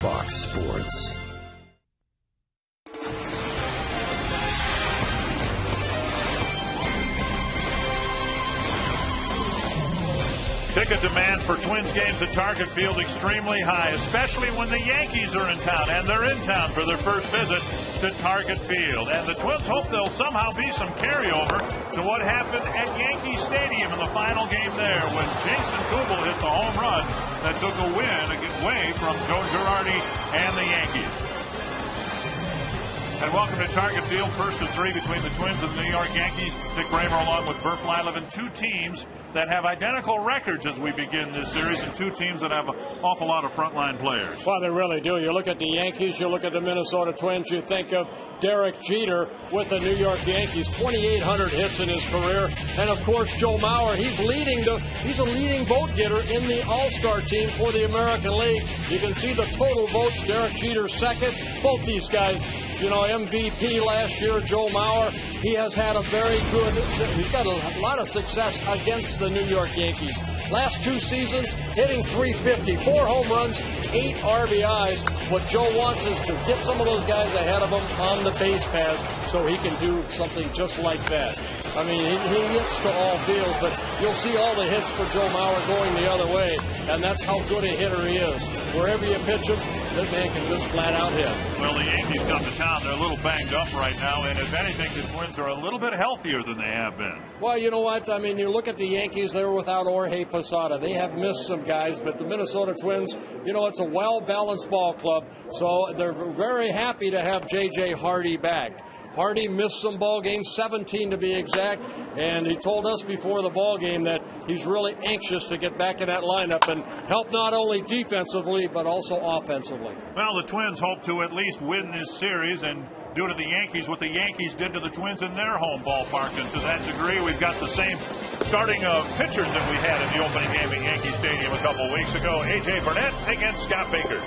Fox Sports. Ticket demand for Twins games at Target Field extremely high, especially when the Yankees are in town, and they're in town for their first visit to Target Field. And the Twins hope there'll somehow be some carryover to what happened at Yankee Stadium in the final game there when Jason Kubel hit the home run that took a win away from Joe Girardi and the Yankees. And welcome to Target Field, 1st and 3 between the Twins and the New York Yankees. Dick Bramer along with Burt Blyleven, two teams that have identical records as we begin this series, and two teams that have an awful lot of frontline players. Well, they really do. You look at the Yankees, you look at the Minnesota Twins, you think of Derek Jeter with the New York Yankees, 2,800 hits in his career, and of course Joe Mauer. He's a leading vote getter in the All-Star team for the American League. You can see the total votes. Derek Jeter second. Both these guys, you know, MVP last year, Joe Mauer. He has had a very good, he's got a lot of success against the New York Yankees. Last two seasons, hitting .350, 4 home runs, 8 RBIs. What Joe wants is to get some of those guys ahead of him on the base paths so he can do something just like that. I mean, he hits to all fields, but you'll see all the hits for Joe Mauer going the other way, and that's how good a hitter he is. Wherever you pitch him, that man can just flat out hit. Well, the Yankees come to town. They're a little banged up right now, and if anything, the Twins are a little bit healthier than they have been. Well, you know what? I mean, you look at the Yankees, they're without Jorge Posada. They have missed some guys, but the Minnesota Twins, you know, it's a well-balanced ball club, so they're very happy to have J.J. Hardy back. Hardy missed some ball games, 17 to be exact, and he told us before the ball game that he's really anxious to get back in that lineup and help not only defensively but also offensively. Well, the Twins hope to at least win this series and do to the Yankees what the Yankees did to the Twins in their home ballpark. And to that degree, we've got the same starting pitchers that we had in the opening game at Yankee Stadium a couple weeks ago. A.J. Burnett against Scott Baker.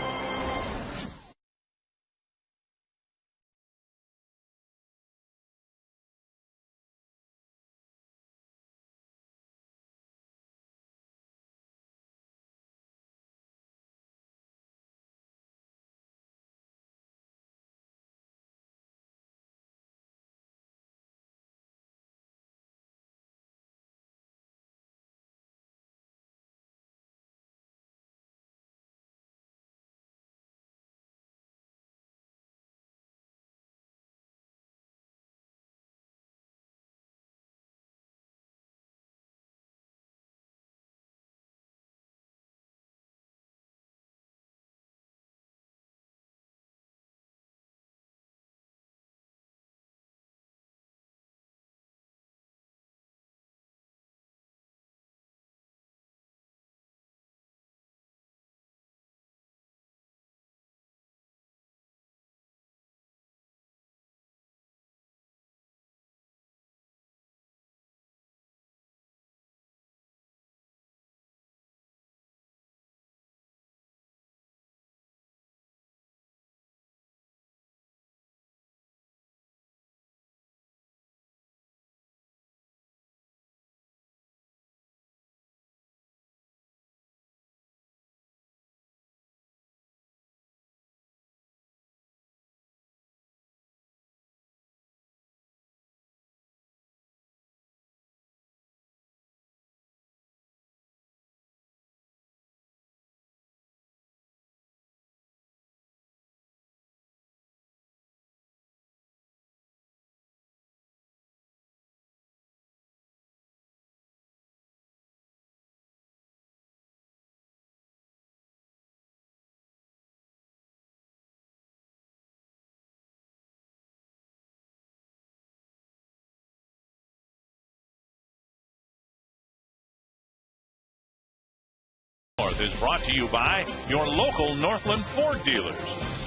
Is brought to you by your local Northland Ford dealers.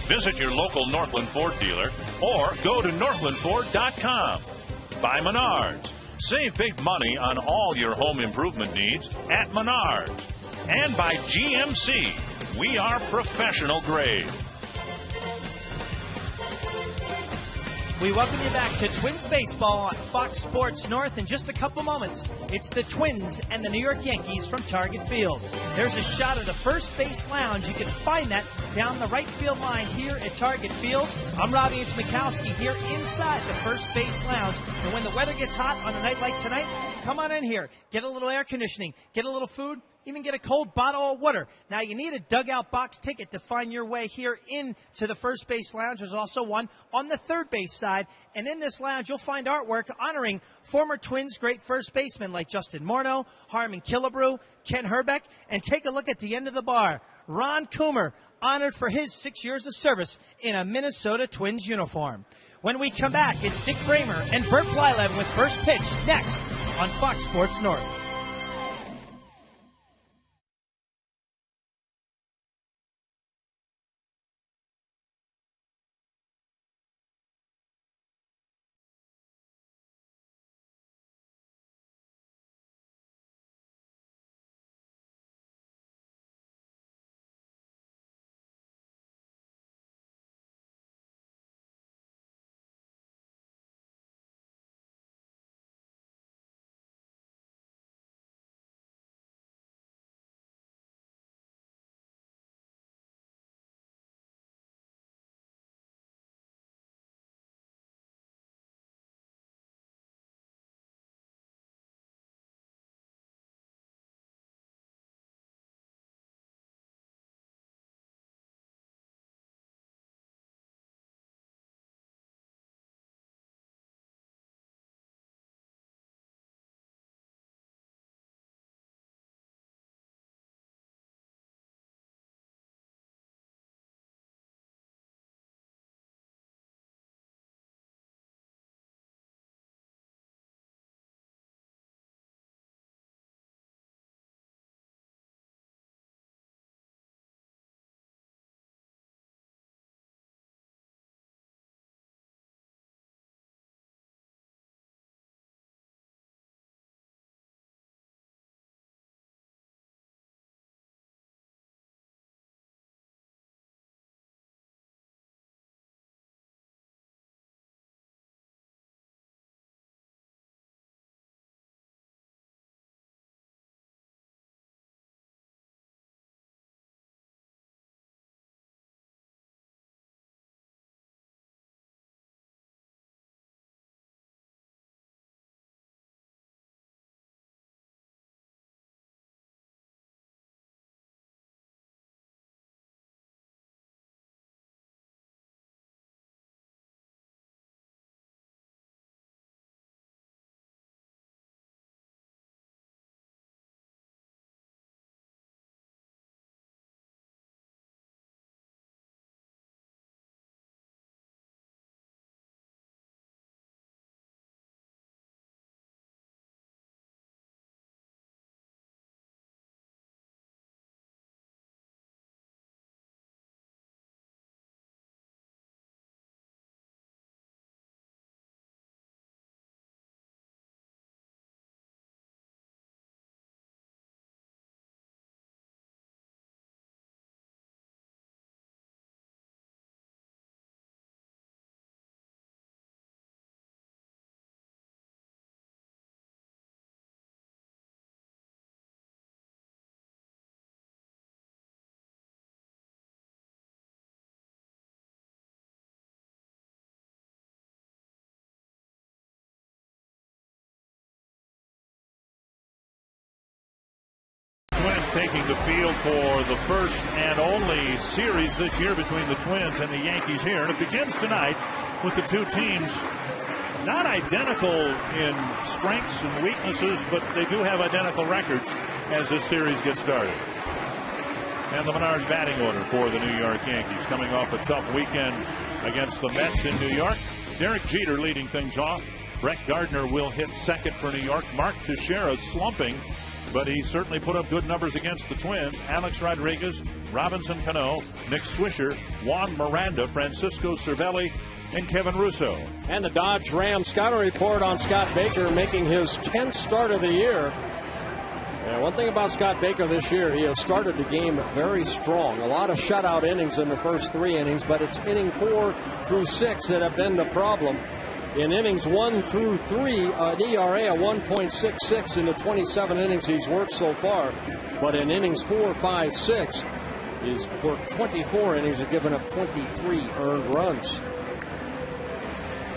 Visit your local Northland Ford dealer or go to northlandford.com. By Menards. Save big money on all your home improvement needs at Menards. And by GMC. We are professional grade. We welcome you back to Twins Baseball on Fox Sports North. In just a couple moments, it's the Twins and the New York Yankees from Target Field. There's a shot of the first base lounge. You can find that down the right field line here at Target Field. I'm Robbie Mikowski here inside the first base lounge. And when the weather gets hot on a night like tonight, come on in here. Get a little air conditioning. Get a little food. Even get a cold bottle of water. Now, you need a dugout box ticket to find your way here into the first base lounge. There's also one on the third base side. And in this lounge, you'll find artwork honoring former Twins great first basemen like Justin Morneau, Harmon Killebrew, Ken Herbeck. And take a look at the end of the bar. Ron Coomer, honored for his 6 years of service in a Minnesota Twins uniform. When we come back, it's Dick Bramer and Bert Blyleven with First Pitch next on Fox Sports North. Twins taking the field for the first and only series this year between the Twins and the Yankees here. And it begins tonight with the two teams not identical in strengths and weaknesses, but they do have identical records as this series gets started. And the Menards batting order for the New York Yankees, coming off a tough weekend against the Mets in New York. Derek Jeter leading things off. Brett Gardner will hit second for New York. Mark Teixeira slumping, but he certainly put up good numbers against the Twins. Alex Rodriguez, Robinson Cano, Nick Swisher, Juan Miranda, Francisco Cervelli, and Kevin Russo. And the Dodge Ram scouting report on Scott Baker making his 10th start of the year. Yeah, one thing about Scott Baker this year, he has started the game very strong. A lot of shutout innings in the first 3 innings, but it's inning 4 through 6 that have been the problem. In innings 1 through 3, an ERA of 1.66 in the 27 innings he's worked so far. But in innings 4, 5, 6, he's worked 24 innings and given up 23 earned runs.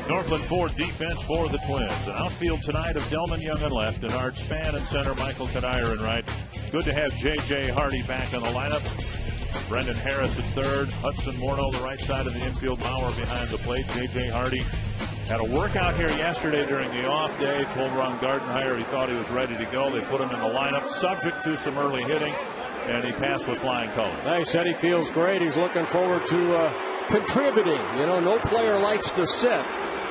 Northland Ford defense for the Twins. An outfield tonight of Delman Young in left, and Art Span in center, Michael Kadire in right. Good to have J.J. Hardy back in the lineup. Brendan Harris at third. Hudson Morneau the right side of the infield. Mauer behind the plate. J.J. Hardy had a workout here yesterday during the off day. Told Ron Gardenhire he thought he was ready to go. They put him in the lineup subject to some early hitting, and he passed with flying colors. He said he feels great. He's looking forward to contributing. You know, no player likes to sit.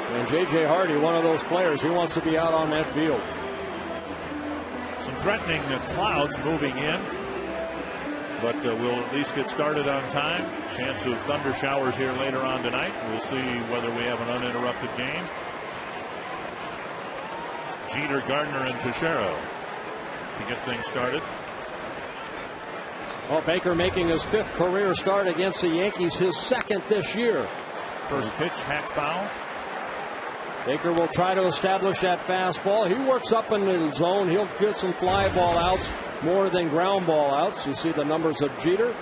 And J.J. Hardy, one of those players, he wants to be out on that field. Some threatening clouds moving in, but we'll at least get started on time. Chance of thunder showers here later on tonight. We'll see whether we have an uninterrupted game. Jeter, Gardner, and Teixeira to get things started. Well, Baker making his 5th career start against the Yankees, his 2nd this year. First pitch, hack foul. Baker will try to establish that fastball. He works up in the zone. He'll get some fly ball outs more than ground ball outs. You see the numbers of Jeter.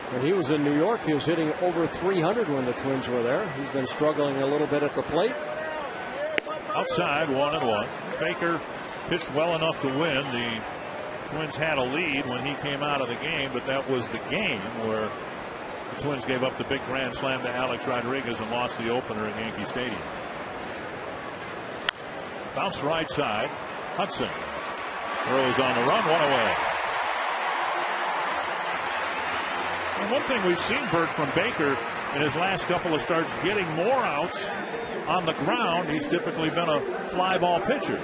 When he was in New York, he was hitting over 300 when the Twins were there. He's been struggling a little bit at the plate. Outside, 1-1. Baker pitched well enough to win. The Twins had a lead when he came out of the game, but that was the game where the Twins gave up the big grand slam to Alex Rodriguez and lost the opener at Yankee Stadium. Bounce right side. Hudson throws on the run, 1 away. And one thing we've seen, Bert, from Baker in his last couple of starts, getting more outs on the ground. He's typically been a fly ball pitcher.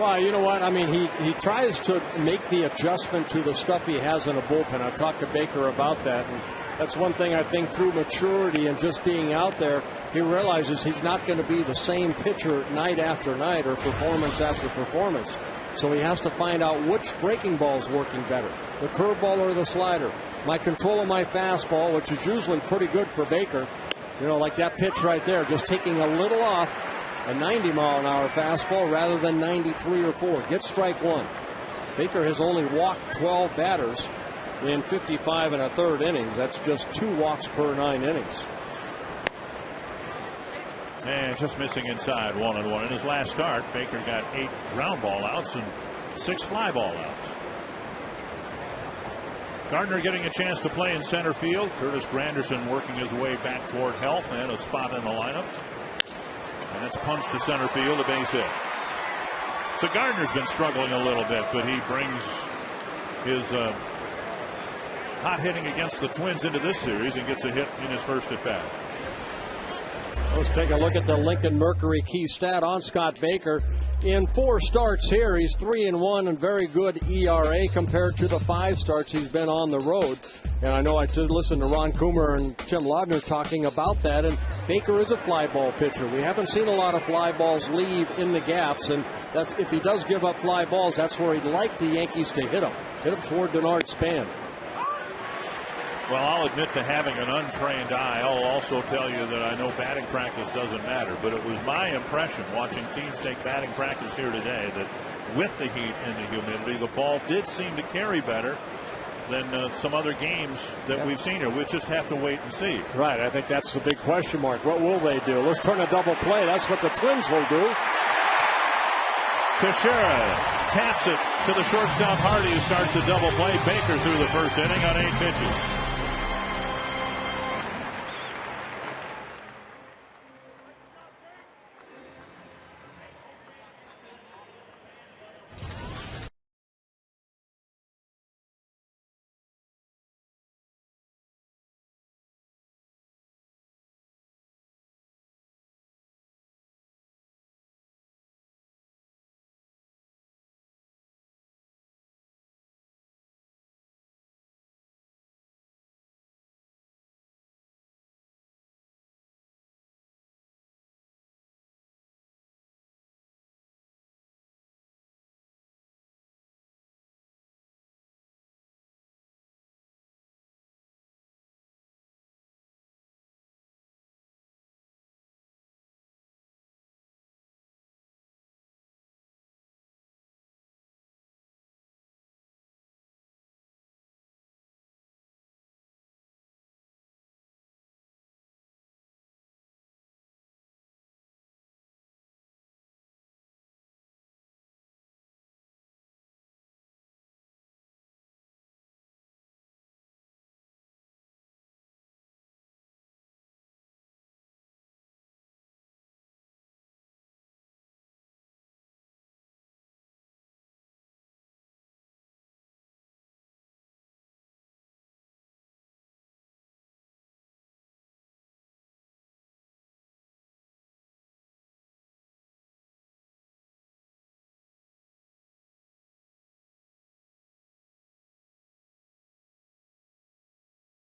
Well, you know what? I mean, he tries to make the adjustment to the stuff he has in a bullpen. I've talked to Baker about that. And that's one thing I think through maturity and just being out there, he realizes he's not going to be the same pitcher night after night or performance after performance. So he has to find out which breaking ball is working better, the curveball or the slider. My control of my fastball, which is usually pretty good for Baker, you know, like that pitch right there, just taking a little off, a 90-mile-an-hour fastball rather than 93 or 4. Get strike 1. Baker has only walked 12 batters in 55 1/3 innings. That's just 2 walks per 9 innings. And just missing inside, 1-1. In his last start, Baker got 8 ground ball outs and 6 fly ball outs. Gardner getting a chance to play in center field. Curtis Granderson working his way back toward health and a spot in the lineup. And it's punched to center field, a base hit. So Gardner's been struggling a little bit, but he brings his hot hitting against the Twins into this series and gets a hit in his first at bat. Let's take a look at the Lincoln Mercury key stat on Scott Baker. In 4 starts here, he's 3-1 and very good ERA compared to the 5 starts he's been on the road. And I know I did listen to Ron Coomer and Tim Laudner talking about that. And Baker is a fly ball pitcher. We haven't seen a lot of fly balls leave in the gaps. And that's, if he does give up fly balls, that's where he'd like the Yankees to hit him. Hit him toward Denard Span. Well, I'll admit to having an untrained eye. I'll also tell you that I know batting practice doesn't matter, but it was my impression watching teams take batting practice here today that with the heat and the humidity, the ball did seem to carry better than some other games that we've seen here. We'll just have to wait and see. Right. I think that's the big question mark. What will they do? Let's turn a double play. That's what the Twins will do. Teixeira taps it to the shortstop Hardy, who starts a double play. Baker through the first inning on 8 pitches.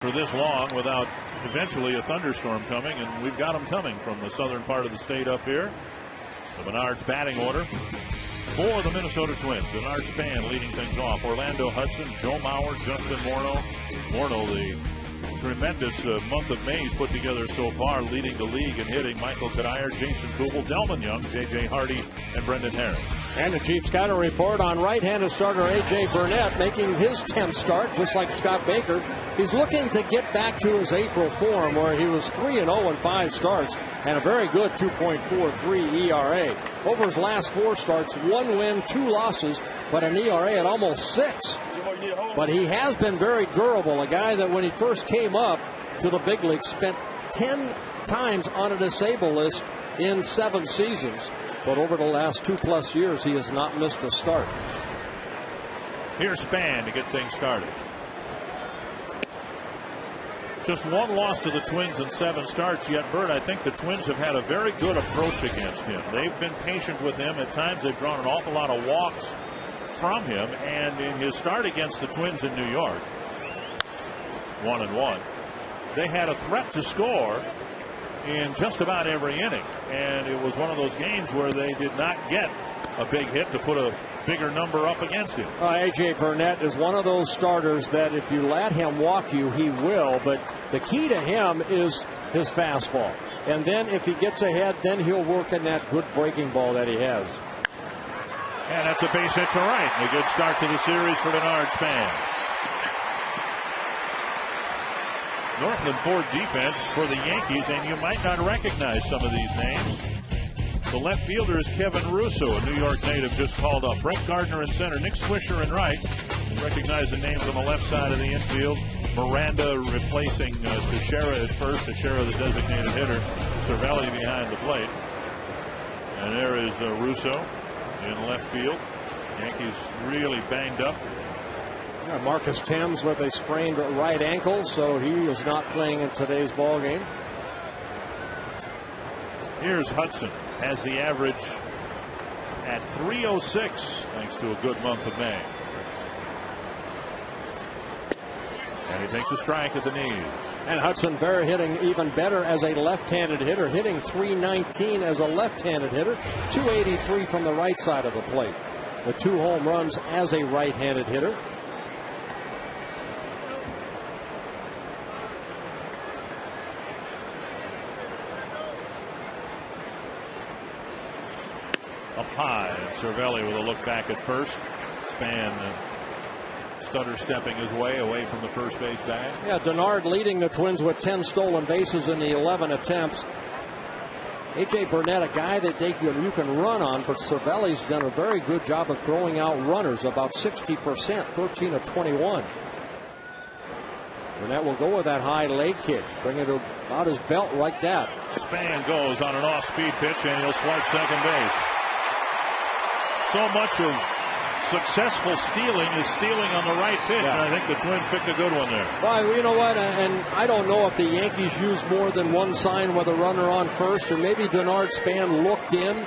for this long without eventually a thunderstorm coming, and we've got them coming from the southern part of the state up here. The Menards batting order for the Minnesota Twins. Denard Span leading things off. Orlando Hudson, Joe Mauer, Justin Morneau. Morneau, the tremendous month of May he's put together so far, leading the league in hitting. Michael Kadire, Jason Kubel, Delman Young, J.J. Hardy, and Brendan Harris. And the Chief scouting report on right-handed starter A.J. Burnett making his 10th start, just like Scott Baker. He's looking to get back to his April form where he was 3-0 in 5 starts and a very good 2.43 ERA. Over his last 4 starts, 1 win, 2 losses, but an ERA at almost 6. But he has been very durable. A guy that when he first came up to the big leagues spent 10 times on a disabled list in 7 seasons. But over the last 2+ years, he has not missed a start. Here's Span to get things started. Just 1 loss to the Twins in 7 starts, yet, Bert, I think the Twins have had a very good approach against him. They've been patient with him. At times they've drawn an awful lot of walks from him, and in his start against the Twins in New York, 1-1, they had a threat to score in just about every inning, and it was one of those games where they did not get a big hit to put a bigger number up against him. A.J. Burnett is one of those starters that if you let him walk you, he will, but the key to him is his fastball, and then if he gets ahead, then he'll work in that good breaking ball that he has. And that's a base hit to right. A good start to the series for Denard Span. Northland Ford defense for the Yankees, and you might not recognize some of these names. The left fielder is Kevin Russo, a New York native just called up. Brett Gardner in center, Nick Swisher in right. You recognize the names on the left side of the infield. Miranda replacing Teixeira at first. Teixeira, the designated hitter. Cervelli behind the plate. And there is Russo in left field. Yankees really banged up. Yeah, Marcus Thames with a sprained right ankle, so he is not playing in today's ball game. Here's Hudson, has the average at 306 thanks to a good month of May. And he takes a strike at the knees. And Hudson hitting even better as a left-handed hitter, hitting .319 as a left-handed hitter, .283 from the right side of the plate. The 2 home runs as a right-handed hitter. Up high, and Cervelli with a look back at first. Span stutter stepping his way away from the first base bag. Yeah, Denard leading the Twins with 10 stolen bases in the 11 attempts. A.J. Burnett, a guy that you can run on, but Cervelli's done a very good job of throwing out runners, about 60%, 13 of 21. Burnett will go with that high leg kick, bring it about his belt like that. Span goes on an off-speed pitch, and he'll swipe second base. So much of successful stealing is stealing on the right pitch, and I think the Twins picked a good one there. Well, you know what, and I don't know if the Yankees used more than one sign with a runner on first, or maybe Denard Span looked in,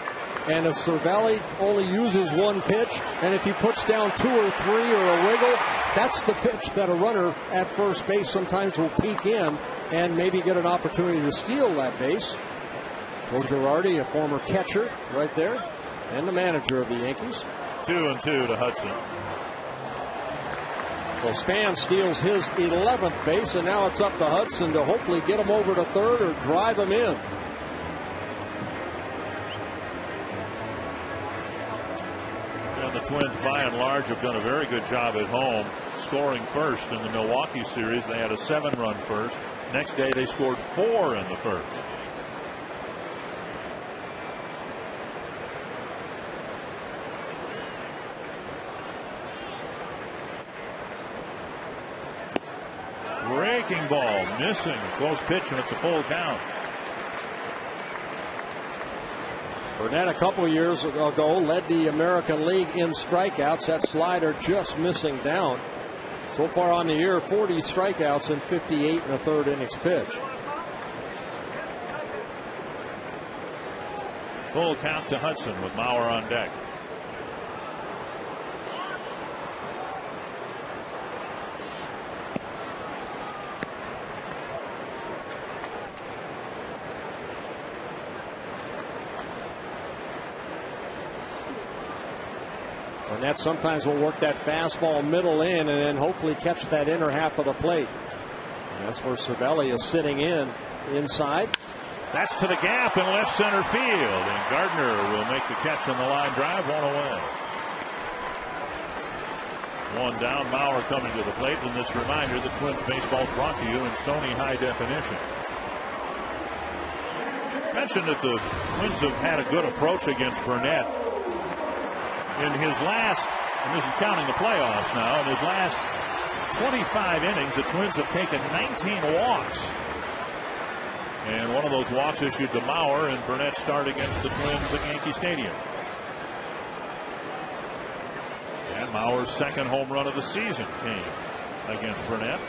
and if Cervelli only uses one pitch, and if he puts down 2 or 3 or a wiggle, that's the pitch that a runner at first base sometimes will peek in and maybe get an opportunity to steal that base. Joe Girardi, a former catcher right there, and the manager of the Yankees. 2-2 to Hudson. So Span steals his 11th base, and now it's up to Hudson to hopefully get him over to third or drive him in. And the Twins, by and large, have done a very good job at home scoring first. In the Milwaukee series, they had a 7-run first. Next day, they scored 4 in the first. Breaking ball, missing, close pitch, and it's a full count. Burnett a couple of years ago led the American League in strikeouts. That slider just missing down. So far on the year, 40 strikeouts in 58 and a third innings pitch. Full count to Hudson with Mauer on deck. Burnett sometimes will work that fastball middle in and then hopefully catch that inner half of the plate. And that's where Cervelli is sitting inside. That's to the gap in left center field, and Gardner will make the catch on the line drive, one away. One down, Mauer coming to the plate, and this reminder, the Twins baseball is brought to you in Sony High Definition. Mentioned that the Twins have had a good approach against Burnett. In his last, and this is counting the playoffs now, in his last 25 innings, the Twins have taken 19 walks. And one of those walks issued to Mauer in Burnett's start against the Twins at Yankee Stadium. And Mauer's second home run of the season came against Burnett.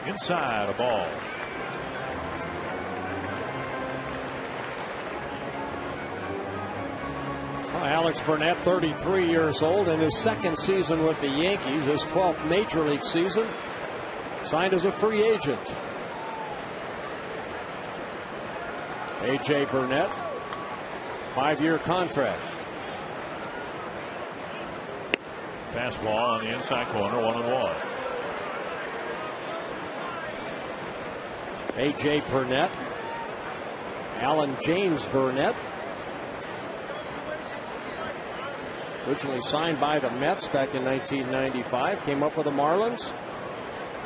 Inside, a ball. Alex Burnett, 33 years old, in his second season with the Yankees, his 12th major league season, signed as a free agent. A.J. Burnett, 5-year contract. Fastball on the inside corner, 1-1. A.J. Burnett, Alan James Burnett, originally signed by the Mets back in 1995, came up with the Marlins,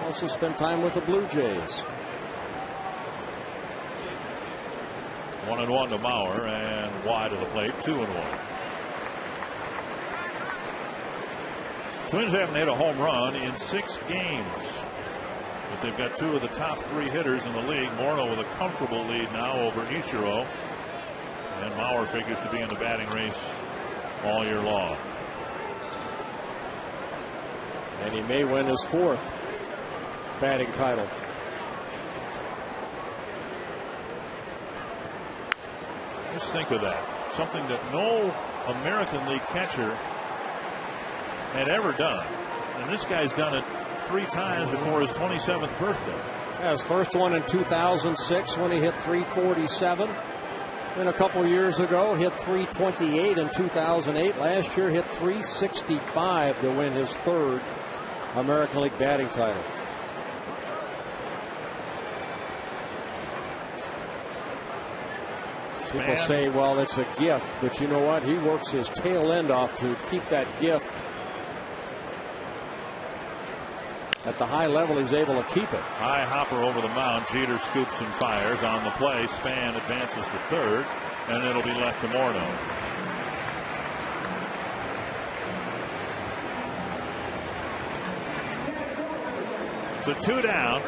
also spent time with the Blue Jays. 1-1 to Mauer, and wide of the plate, 2-1. Twins haven't hit a home run in 6 games, but they've got 2 of the top 3 hitters in the league. Morneau with a comfortable lead now over Ichiro, and Mauer figures to be in the batting race all year long. And he may win his 4th batting title. Just think of that. Something that no American League catcher had ever done. And this guy's done it 3 times before his 27th birthday. Yeah, his first one in 2006 when he hit .347. Then a couple years ago, hit .328 in 2008. Last year, hit .365 to win his 3rd American League batting title. People say, well, it's a gift, but you know what? He works his tail end off to keep that gift at the high level. He's able to keep it. High hopper over the mound. Jeter scoops and fires on the play. Span advances to third, and it'll be left to Morneau. So 2 down,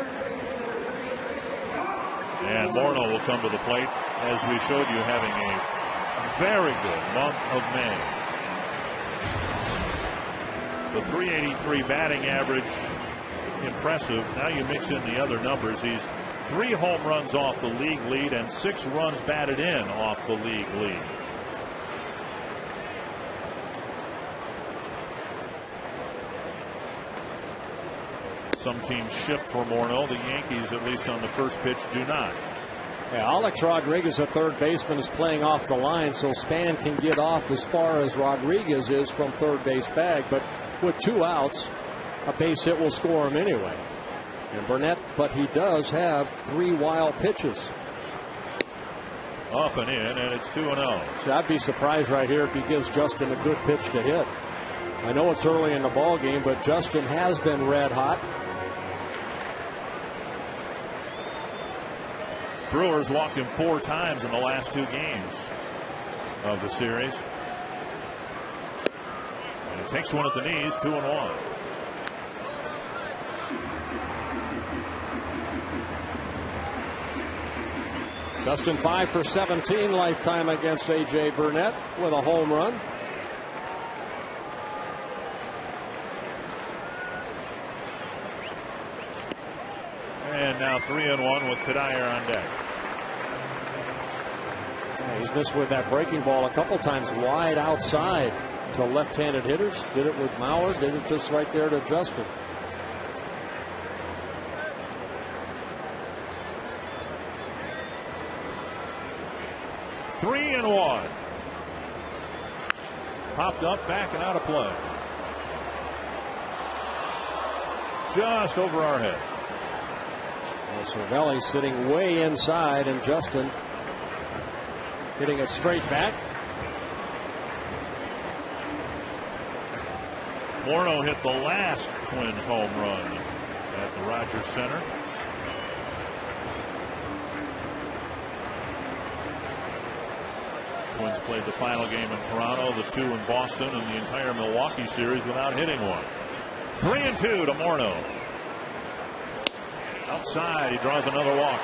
and Morneau will come to the plate, as we showed you, having a very good month of May. The .383 batting average, impressive. Now you mix in the other numbers. He's 3 home runs off the league lead and 6 runs batted in off the league lead. Some teams shift for Morneau. The Yankees, at least on the first pitch, do not. Yeah, Alex Rodriguez, a third baseman, is playing off the line, so Span can get off as far as Rodriguez is from third base bag. But with 2 outs, a base hit will score him anyway. And Burnett, but he does have 3 wild pitches. Up and in, and it's 2-0. So I'd be surprised right here if he gives Justin a good pitch to hit. I know it's early in the ball game, but Justin has been red hot. Brewers walked him 4 times in the last 2 games of the series. And he takes one at the knees, 2-1. Justin 5 for 17 lifetime against A.J. Burnett with a home run. And now 3-1 with Cuddyer on deck. Yeah, he's missed with that breaking ball a couple times wide outside to left-handed hitters. Did it with Mauer, did it just right there to Justin. 3-1. Popped up, back, and out of play. Just over our heads. Well, Cervelli sitting way inside, and Justin hitting it straight back. Morneau hit the last Twins home run at the Rogers Center. Twins played the final game in Toronto, the 2 in Boston, and the entire Milwaukee series without hitting one. 3-2 to Morneau. Outside, he draws another walk.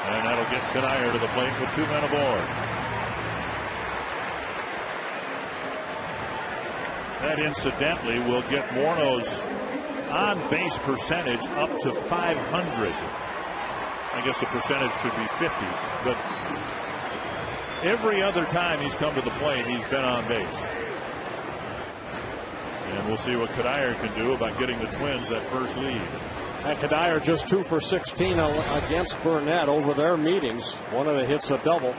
And that'll get Kanier to the plate with 2 men aboard. That incidentally will get Morneau's on-base percentage up to 500. I guess the percentage should be 50, but every other time he's come to the plate, he's been on base. And we'll see what Kanier can do about getting the Twins that first lead. And Kanier just 2 for 16 against Burnett over their meetings. One of the hits a double.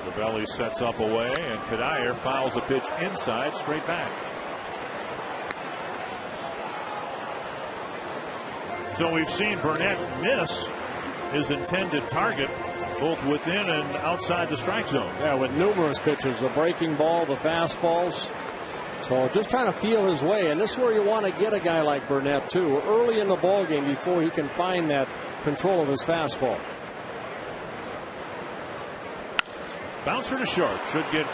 Cervelli sets up away, and Kanier fouls a pitch inside, straight back. So we've seen Burnett miss his intended target both within and outside the strike zone. Yeah, with numerous pitches, the breaking ball, the fastballs. So just trying to feel his way, and this is where you want to get a guy like Burnett too, early in the ball game before he can find that control of his fastball. Bouncer to short should get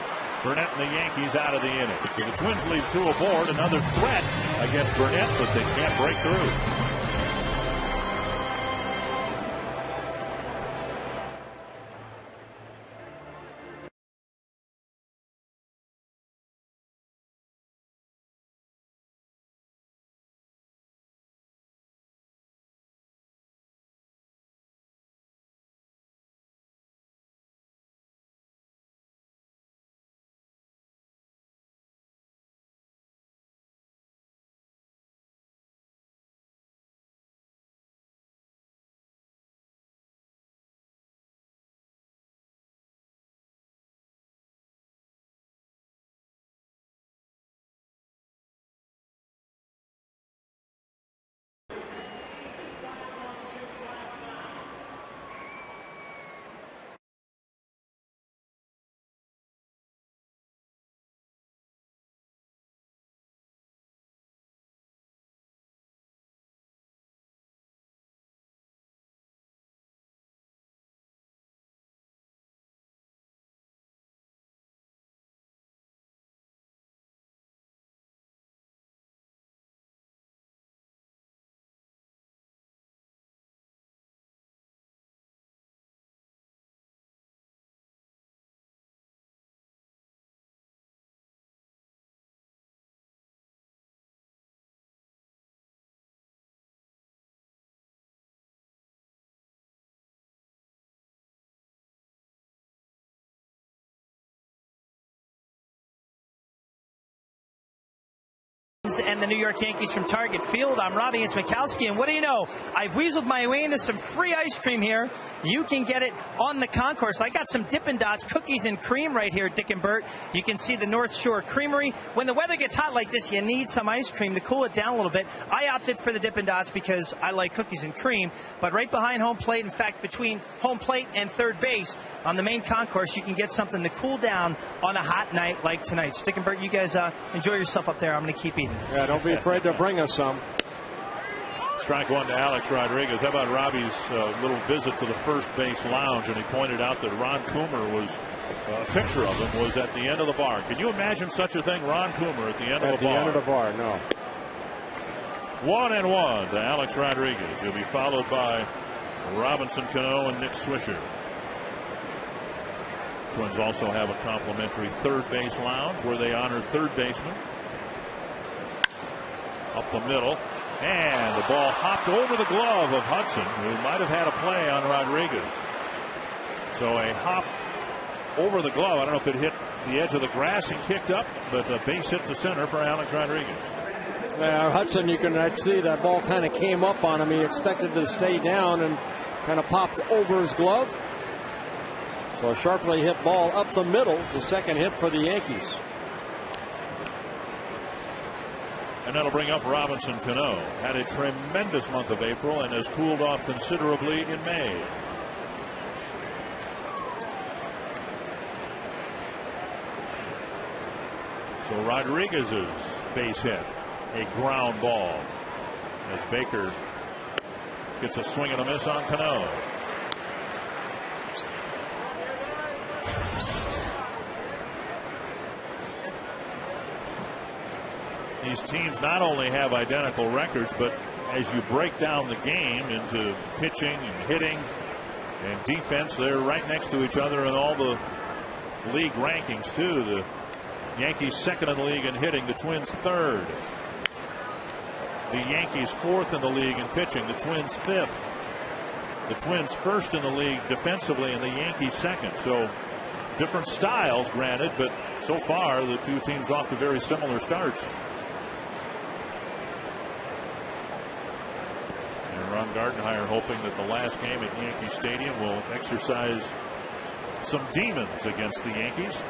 Burnett and the Yankees out of the inning. So the Twins leave 2 aboard. Another threat against Burnett, but they can't break through. And the New York Yankees from Target Field. I'm Robbie Smikowski, and what do you know? I've weaseled my way into some free ice cream here. You can get it on the concourse. I got some Dippin' Dots cookies and cream right here, Dick and Bert. You can see the North Shore Creamery. When the weather gets hot like this, you need some ice cream to cool it down a little bit. I opted for the Dippin' Dots because I like cookies and cream. But right behind home plate, in fact, between home plate and third base on the main concourse, you can get something to cool down on a hot night like tonight. So Dick and Bert, you guys enjoy yourself up there. I'm going to keep eating. Yeah, don't be afraid to bring us some. Strike 1 to Alex Rodriguez. How about Robbie's little visit to the first base lounge? And he pointed out that Ron Coomer was, a picture of him was at the end of the bar. Can you imagine such a thing? Ron Coomer at the end of the bar. At the end of the bar, no. 1-1 to Alex Rodriguez. He'll be followed by Robinson Cano and Nick Swisher. Twins also have a complimentary third base lounge where they honor third basemen. Up the middle, and the ball hopped over the glove of Hudson, who might have had a play on Rodriguez. So a hop over the glove. I don't know if it hit the edge of the grass and kicked up, but a base hit to center for Alex Rodriguez. Hudson, you can see that ball kind of came up on him. He expected to stay down and kind of popped over his glove. So a sharply hit ball up the middle, the second hit for the Yankees. And that'll bring up Robinson Cano. Had a tremendous month of April and has cooled off considerably in May. So Rodriguez's base hit, a ground ball, as Baker gets a swing and a miss on Cano. These teams not only have identical records, but as you break down the game into pitching and hitting and defense, they're right next to each other in all the league rankings too. The Yankees second in the league in hitting, the Twins third. The Yankees fourth in the league in pitching, the Twins fifth. The Twins first in the league defensively, and the Yankees second. So different styles, granted, but so far the two teams off to very similar starts. And Ron Gardenhire hoping that the last game at Yankee Stadium will exercise some demons against the Yankees.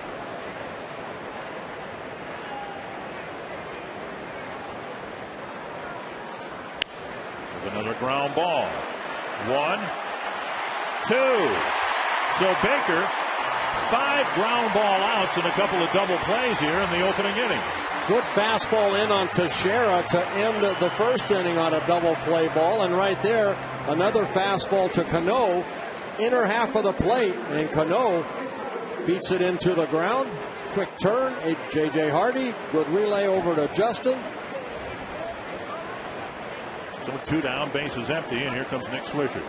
Another ground ball. 1, 2. So Baker, 5 ground ball outs and a couple of double plays here in the opening innings. Good fastball in on Teixeira to end the first inning on a double play ball, and right there another fastball to Cano, inner half of the plate, and Cano beats it into the ground. Quick turn, J.J. Hardy, good relay over to Justin. So 2 down, bases empty, and here comes Nick Swisher.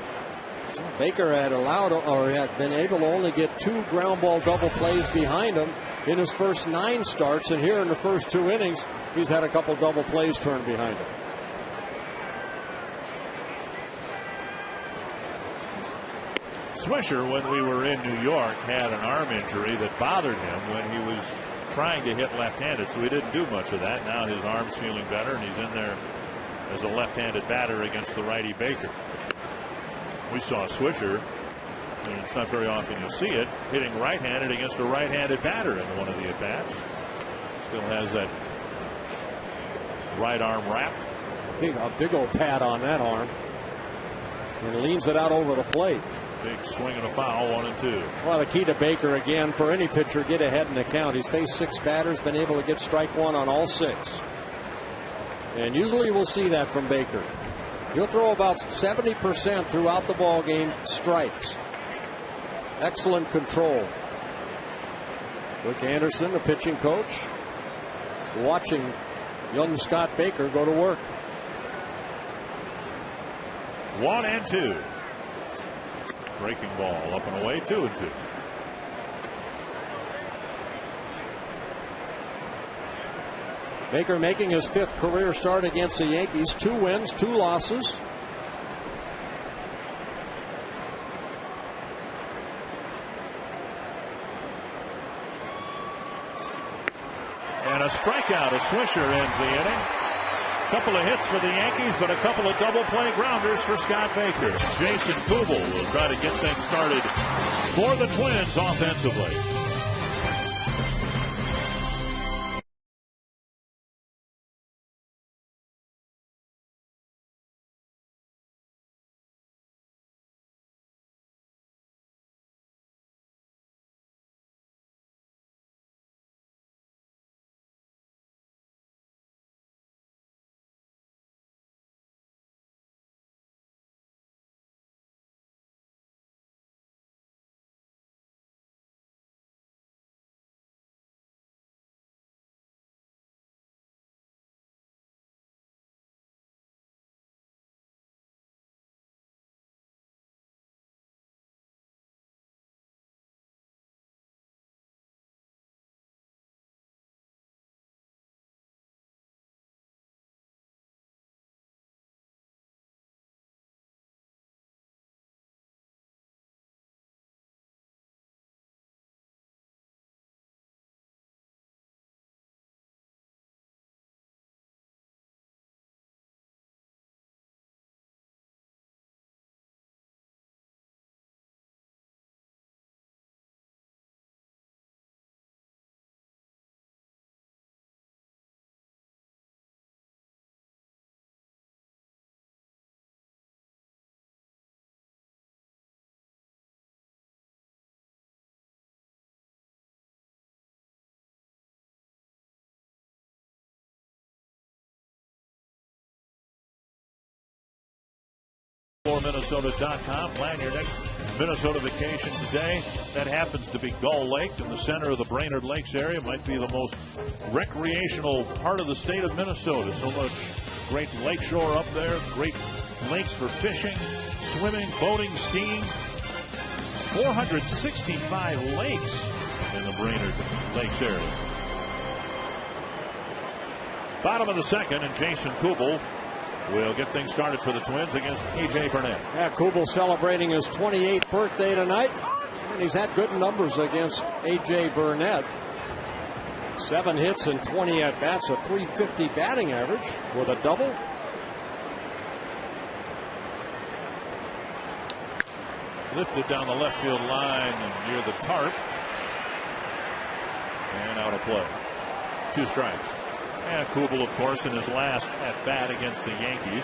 Baker had had been able to only get 2 ground ball double plays behind him in his first 9 starts, and here in the first 2 innings, he's had a couple double plays turned behind him. Swisher, when we were in New York, had an arm injury that bothered him when he was trying to hit left-handed, so he didn't do much of that. Now his arm's feeling better, and he's in there as a left-handed batter against the righty Baker. We saw Swisher, and it's not very often you'll see it, hitting right-handed against a right-handed batter in one of the at-bats. Still has that right arm wrapped. A big old pad on that arm, and leans it out over the plate. Big swing and a foul, 1 and 2. Well, the key to Baker again, for any pitcher, get ahead in the count. He's faced 6 batters, been able to get strike 1 on all 6. And usually we'll see that from Baker. He'll throw about 70% throughout the ball game strikes. Excellent control. Rick Anderson, the pitching coach, watching young Scott Baker go to work. 1 and 2. Breaking ball up and away, 2 and 2. Baker making his 5th career start against the Yankees. 2 wins, 2 losses. And a strikeout of Swisher ends the inning. Couple of hits for the Yankees, but a couple of double play grounders for Scott Baker. Jason Kubel will try to get things started for the Twins offensively. Minnesota.com. Plan your next Minnesota vacation today. That happens to be Gull Lake in the center of the Brainerd Lakes area. Might be the most recreational part of the state of Minnesota. So much great lakeshore up there, great lakes for fishing, swimming, boating, skiing. 465 lakes in the Brainerd Lakes area. Bottom of the second, and Jason Kubel will get things started for the Twins against A.J. Burnett. Yeah, Kubel celebrating his 28th birthday tonight, and he's had good numbers against A.J. Burnett. 7 hits and 20 at-bats, a .350 batting average with a double. Lifted down the left field line and near the tarp. And out of play. 2 strikes. And Kubel, of course, in his last at-bat against the Yankees.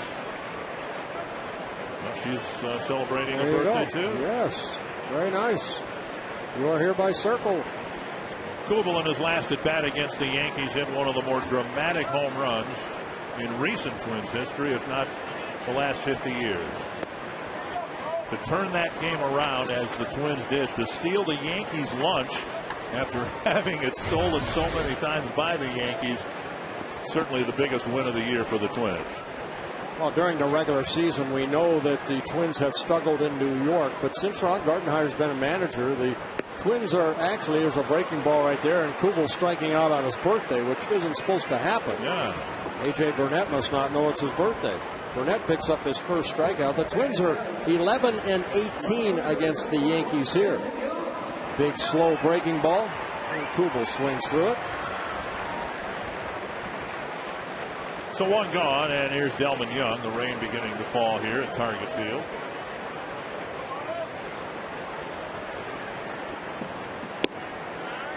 Well, she's celebrating a birthday, too. Yes, very nice. You are hereby circled. Kubel, in his last at-bat against the Yankees, hit one of the more dramatic home runs in recent Twins history, if not the last 50 years. To turn that game around, as the Twins did, to steal the Yankees' lunch after having it stolen so many times by the Yankees, certainly the biggest win of the year for the Twins. Well, during the regular season, we know that the Twins have struggled in New York, but since Ron Gardenhire's been a manager, the Twins are actually, there's a breaking ball right there, and Kubel striking out on his birthday, which isn't supposed to happen. Yeah. A.J. Burnett must not know it's his birthday. Burnett picks up his first strikeout. The Twins are 11 and 18 against the Yankees here. Big slow breaking ball, and Kubel swings through it. So 1 gone, and here's Delman Young. The rain beginning to fall here at Target Field.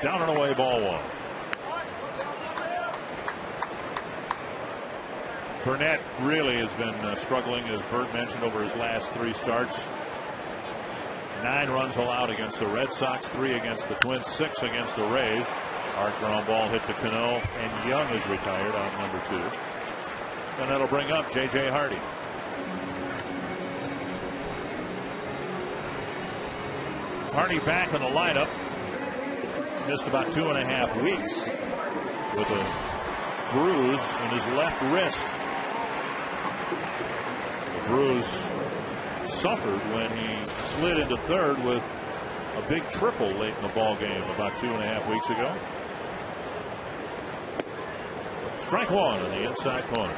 Down and away, ball 1. Burnett really has been struggling, as Bert mentioned, over his last 3 starts. 9 runs allowed against the Red Sox, 3 against the Twins, 6 against the Rays. Hard ground ball hit to Cano, and Young is retired on number 2. And that'll bring up J.J. Hardy. Hardy back in the lineup. Missed about 2.5 weeks with a bruise in his left wrist. The bruise suffered when he slid into third with a big triple late in the ball game about 2.5 weeks ago. Strike 1 in the inside corner.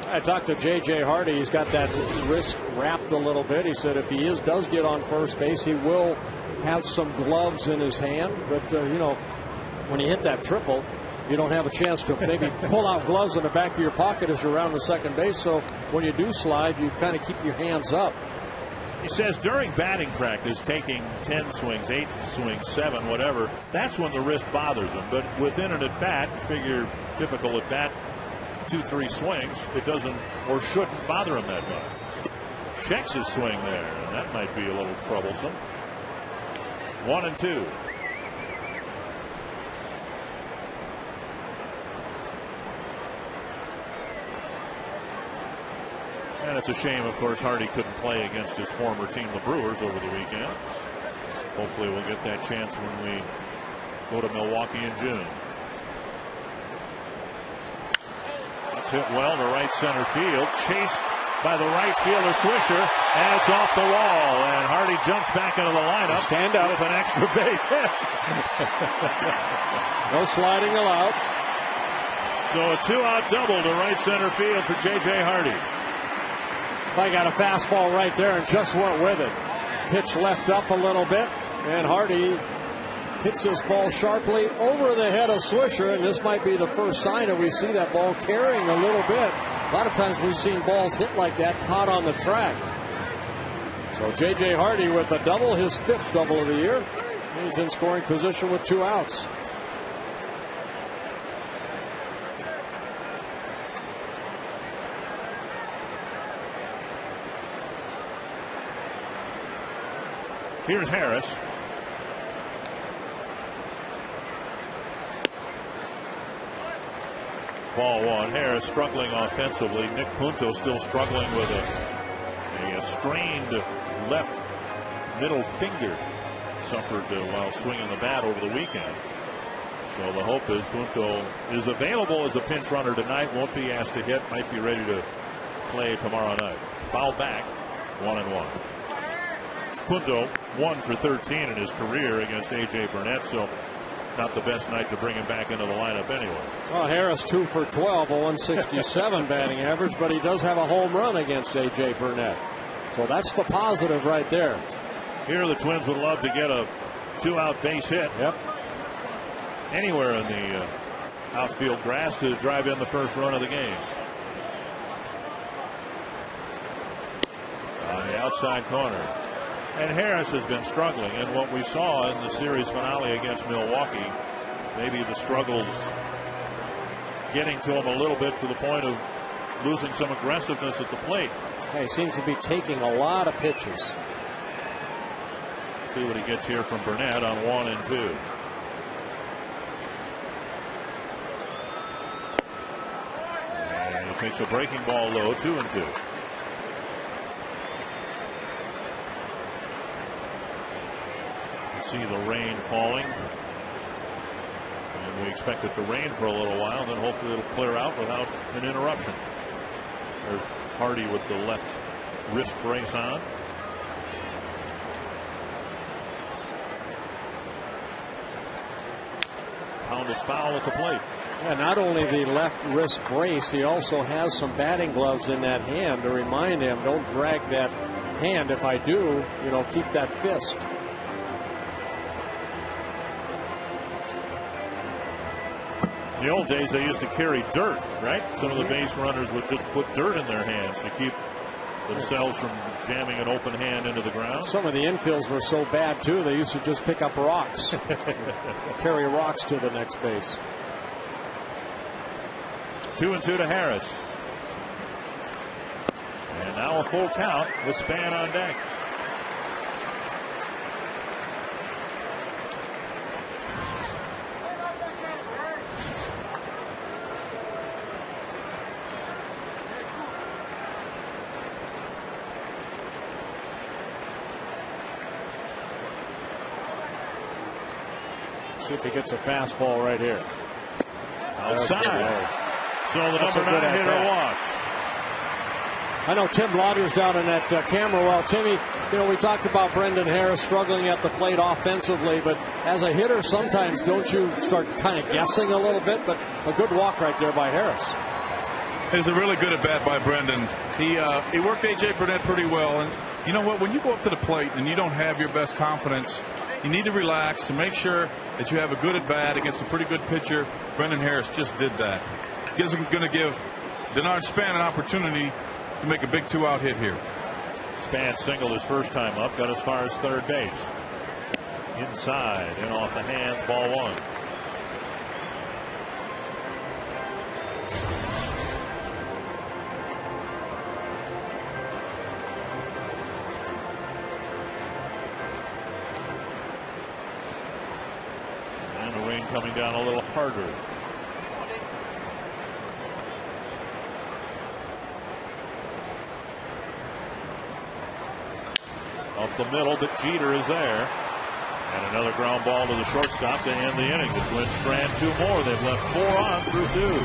I talked to J.J. Hardy. He's got that wrist wrapped a little bit. He said if he does get on first base, he will have some gloves in his hand. But, you know, when you hit that triple, you don't have a chance to maybe pull out gloves in the back of your pocket as you're around the second base. So when you do slide, you kind of keep your hands up. He says during batting practice, taking 10 swings, 8 swings, 7, whatever, that's when the wrist bothers him. But within an at-bat, figure typical at-bat, 2-3 swings, it doesn't or shouldn't bother him that much. Checks his swing there, and that might be a little troublesome. 1-2. And it's a shame, of course, Hardy couldn't play against his former team, the Brewers, over the weekend. Hopefully we'll get that chance when we go to Milwaukee in June. It's hit well to right center field. Chased by the right fielder Swisher, and it's off the wall. And Hardy jumps back into the lineup. Stand up with an extra base hit. No sliding allowed. So a 2-out double to right center field for J.J. Hardy. I got a fastball right there and just went with it. Pitch left up a little bit, and Hardy hits this ball sharply over the head of Swisher, and this might be the first sign that we see that ball carrying a little bit. A lot of times we've seen balls hit like that caught on the track. So J.J. Hardy with a double, his 5th double of the year. He's in scoring position with 2 outs. Here's Harris. Ball 1. Harris struggling offensively. Nick Punto still struggling with a strained left middle finger suffered while swinging the bat over the weekend. So the hope is Punto is available as a pinch runner tonight. Won't be asked to hit. Might be ready to play tomorrow night. Foul back, 1-1. Punto 1 for 13 in his career against A.J. Burnett. So not the best night to bring him back into the lineup anyway. Well, Harris 2 for 12, a 167 batting average, but he does have a home run against A.J. Burnett. So that's the positive right there. Here the Twins would love to get a 2-out base hit. Yep. Anywhere in the outfield grass to drive in the first run of the game. On the outside corner. And Harris has been struggling, and what we saw in the series finale against Milwaukee, maybe the struggles getting to him a little bit to the point of losing some aggressiveness at the plate. He seems to be taking a lot of pitches. See what he gets here from Burnett on 1 and 2. And he takes a breaking ball low, 2 and 2. See the rain falling, and we expect it to rain for a little while, and then hopefully it'll clear out without an interruption. There's Hardy with the left wrist brace on. Pounded foul at the plate. Yeah, not only the left wrist brace, he also has some batting gloves in that hand to remind him, don't drag that hand. If I do, keep that fist. In the old days, they used to carry dirt, right? Some of the base runners would just put dirt in their hands to keep themselves from jamming an open hand into the ground. Some of the infields were so bad, too, they used to just pick up rocks. Carry rocks to the next base. 2 and 2 to Harris. And now a full count with Span on deck. See if he gets a fastball right here. Outside. So the number 9 hitter walks. I know Tim Lauder's down in that camera well. Timmy, we talked about Brendan Harris struggling at the plate offensively, but as a hitter, sometimes don't you start kind of guessing a little bit? But a good walk right there by Harris. It was a really good at bat by Brendan. He worked A.J. Burnett pretty well, and you know what? When you go up to the plate and you don't have your best confidence, you need to relax and make sure that you have a good at bat against a pretty good pitcher. Brendan Harris just did that. He's going to give Denard Span an opportunity to make a big 2-out hit here. Span singled his first time up, got as far as third base. Inside, in off the hands, ball 1. And the rain coming down a little harder. Up the middle, but Jeter is there. And another ground ball to the shortstop to end the inning. The Twins strand 2 more. They've left 4 on through 2.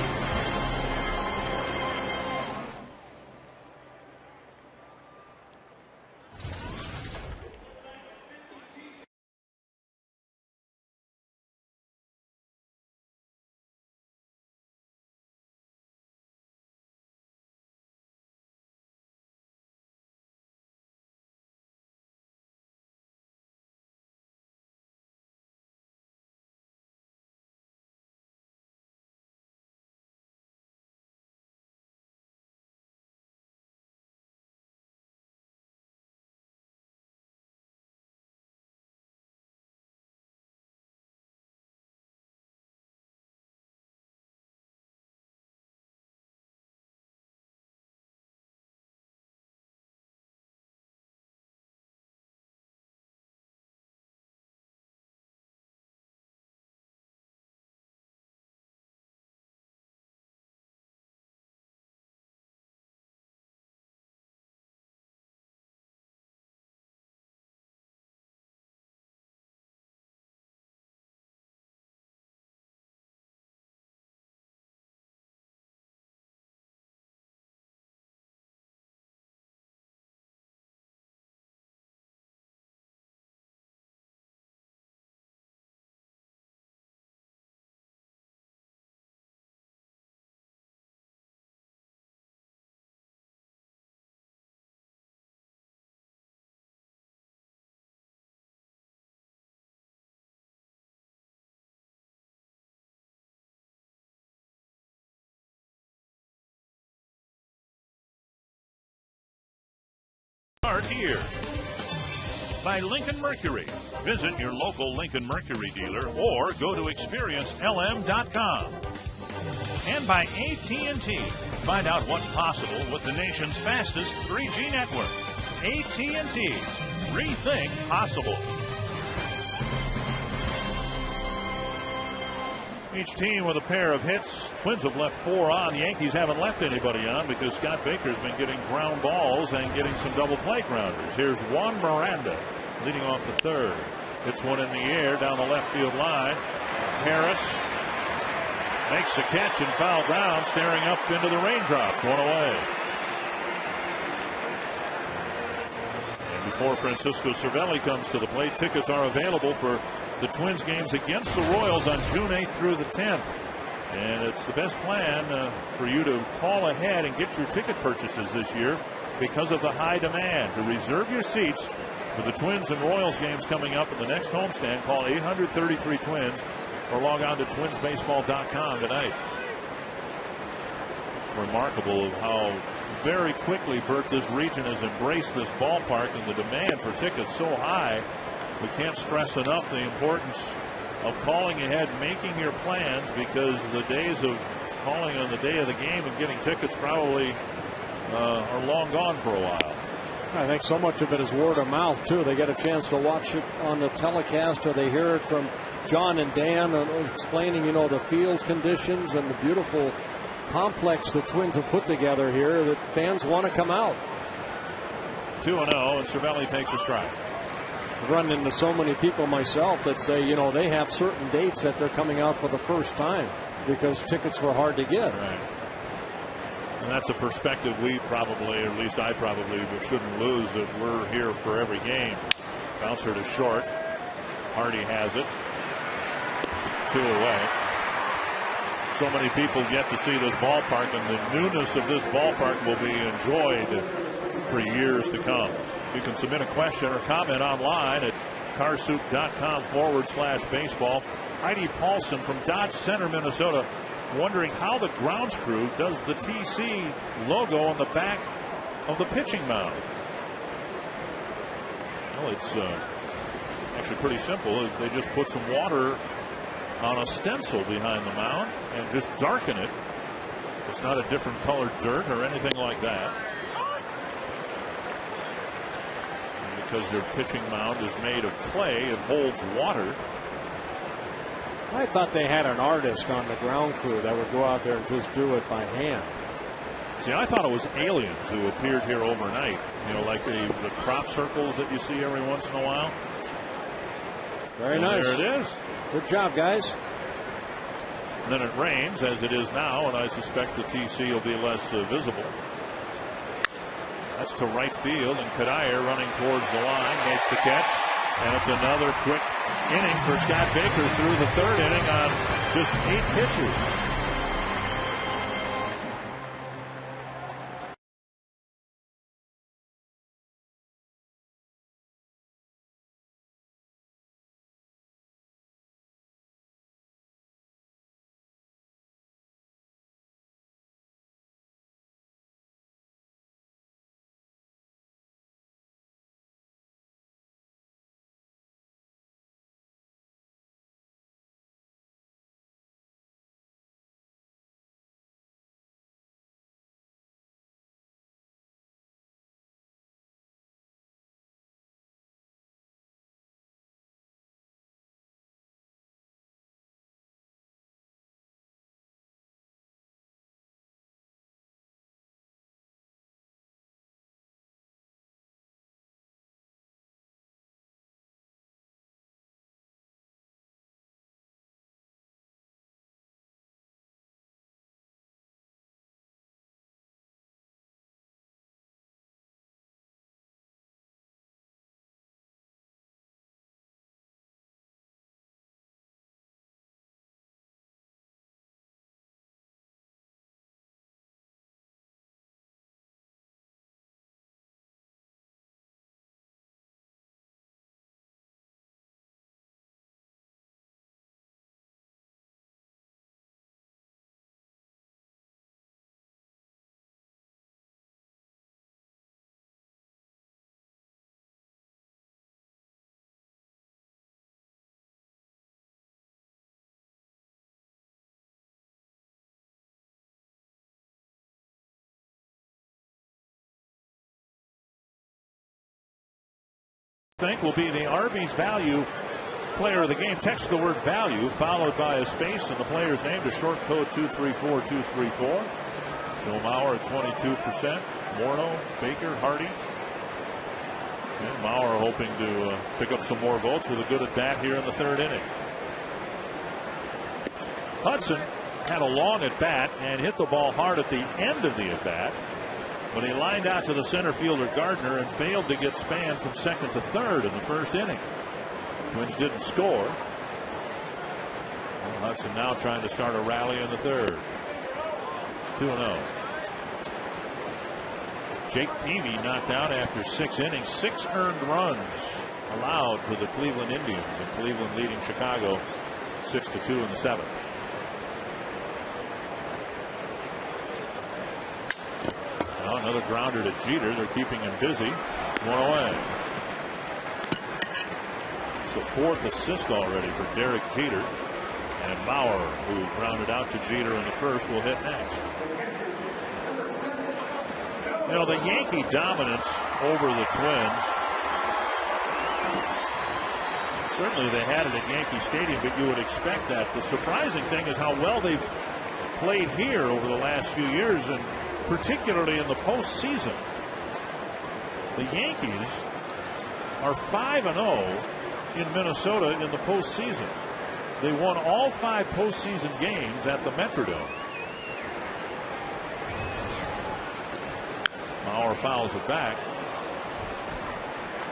start here. By Lincoln Mercury. Visit your local Lincoln Mercury dealer or go to experiencelm.com. And by AT&T. Find out what's possible with the nation's fastest 3G network. AT&T. Rethink possible. Each team with a pair of hits. Twins have left 4 on. The Yankees haven't left anybody on because Scott Baker's been getting ground balls and getting some double play grounders. Here's Juan Miranda leading off the third. Hits one in the air down the left field line. Harris makes the catch and foul ground, staring up into the raindrops. One away. And before Francisco Cervelli comes to the plate, tickets are available for the Twins games against the Royals on June 8th through the 10th. And it's the best plan for you to call ahead and get your ticket purchases this year because of the high demand. To reserve your seats for the Twins and Royals games coming up in the next homestand, call 833-TWINS or log on to twinsbaseball.com tonight. It's remarkable how very quickly, Bert, this region has embraced this ballpark, and the demand for tickets so high. We can't stress enough the importance of calling ahead, making your plans, because the days of calling on the day of the game and getting tickets probably are long gone for a while. I think so much of it is word of mouth, too. They get a chance to watch it on the telecast, or they hear it from John and Dan explaining, the field conditions and the beautiful complex the Twins have put together here, that fans want to come out. 2-0, and Cervelli takes a strike. I've run into so many people myself that say, they have certain dates that they're coming out for the first time because tickets were hard to get. Right. And that's a perspective we probably, or at least I probably shouldn't lose, that we're here for every game. Bouncer to short. Hardy has it. 2 away. So many people get to see this ballpark, and the newness of this ballpark will be enjoyed for years to come. You can submit a question or comment online at carsoup.com/baseball. Heidi Paulson from Dodge Center, Minnesota, wondering how the grounds crew does the TC logo on the back of the pitching mound. Well, it's actually pretty simple. They just put some water on a stencil behind the mound and just darken it. It's not a different colored dirt or anything like that. Because their pitching mound is made of clay, it holds water. I thought they had an artist on the ground crew that would go out there and just do it by hand. See, I thought it was aliens who appeared here overnight. Like the crop circles that you see every once in a while. Very nice. There it is. Good job, guys. And then it rains, as it is now, and I suspect the TC will be less visible. That's to right field, and Kadair running towards the line makes the catch, and it's another quick inning for Scott Baker through the third inning on just 8 pitches. think will be the Arby's value player of the game. Text the word value followed by a space and the player's name to short code 234234. Joe Mauer at 22%. Morneau, Baker, Hardy. And Mauer hoping to pick up some more votes with a good at bat here in the third inning. Hudson had a long at bat and hit the ball hard at the end of the at bat. But he lined out to the center fielder Gardner and failed to get Span from second to third in the first inning. Twins didn't score. Well, Hudson now trying to start a rally in the third. 2-0. Jake Peavy knocked out after 6 innings. 6 earned runs allowed for the Cleveland Indians, and Cleveland leading Chicago 6-2 in the 7th. Now another grounder to Jeter. They're keeping him busy. 1 away. So 4th assist already for Derek Jeter. And Bauer, who grounded out to Jeter in the first, will hit next. You know, the Yankee dominance over the Twins, certainly they had it at Yankee Stadium, but you would expect that. The surprising thing is how well they've played here over the last few years, and particularly in the postseason. The Yankees are 5-0 in Minnesota in the postseason. They won all 5 postseason games at the Metrodome. Mauer fouls it back.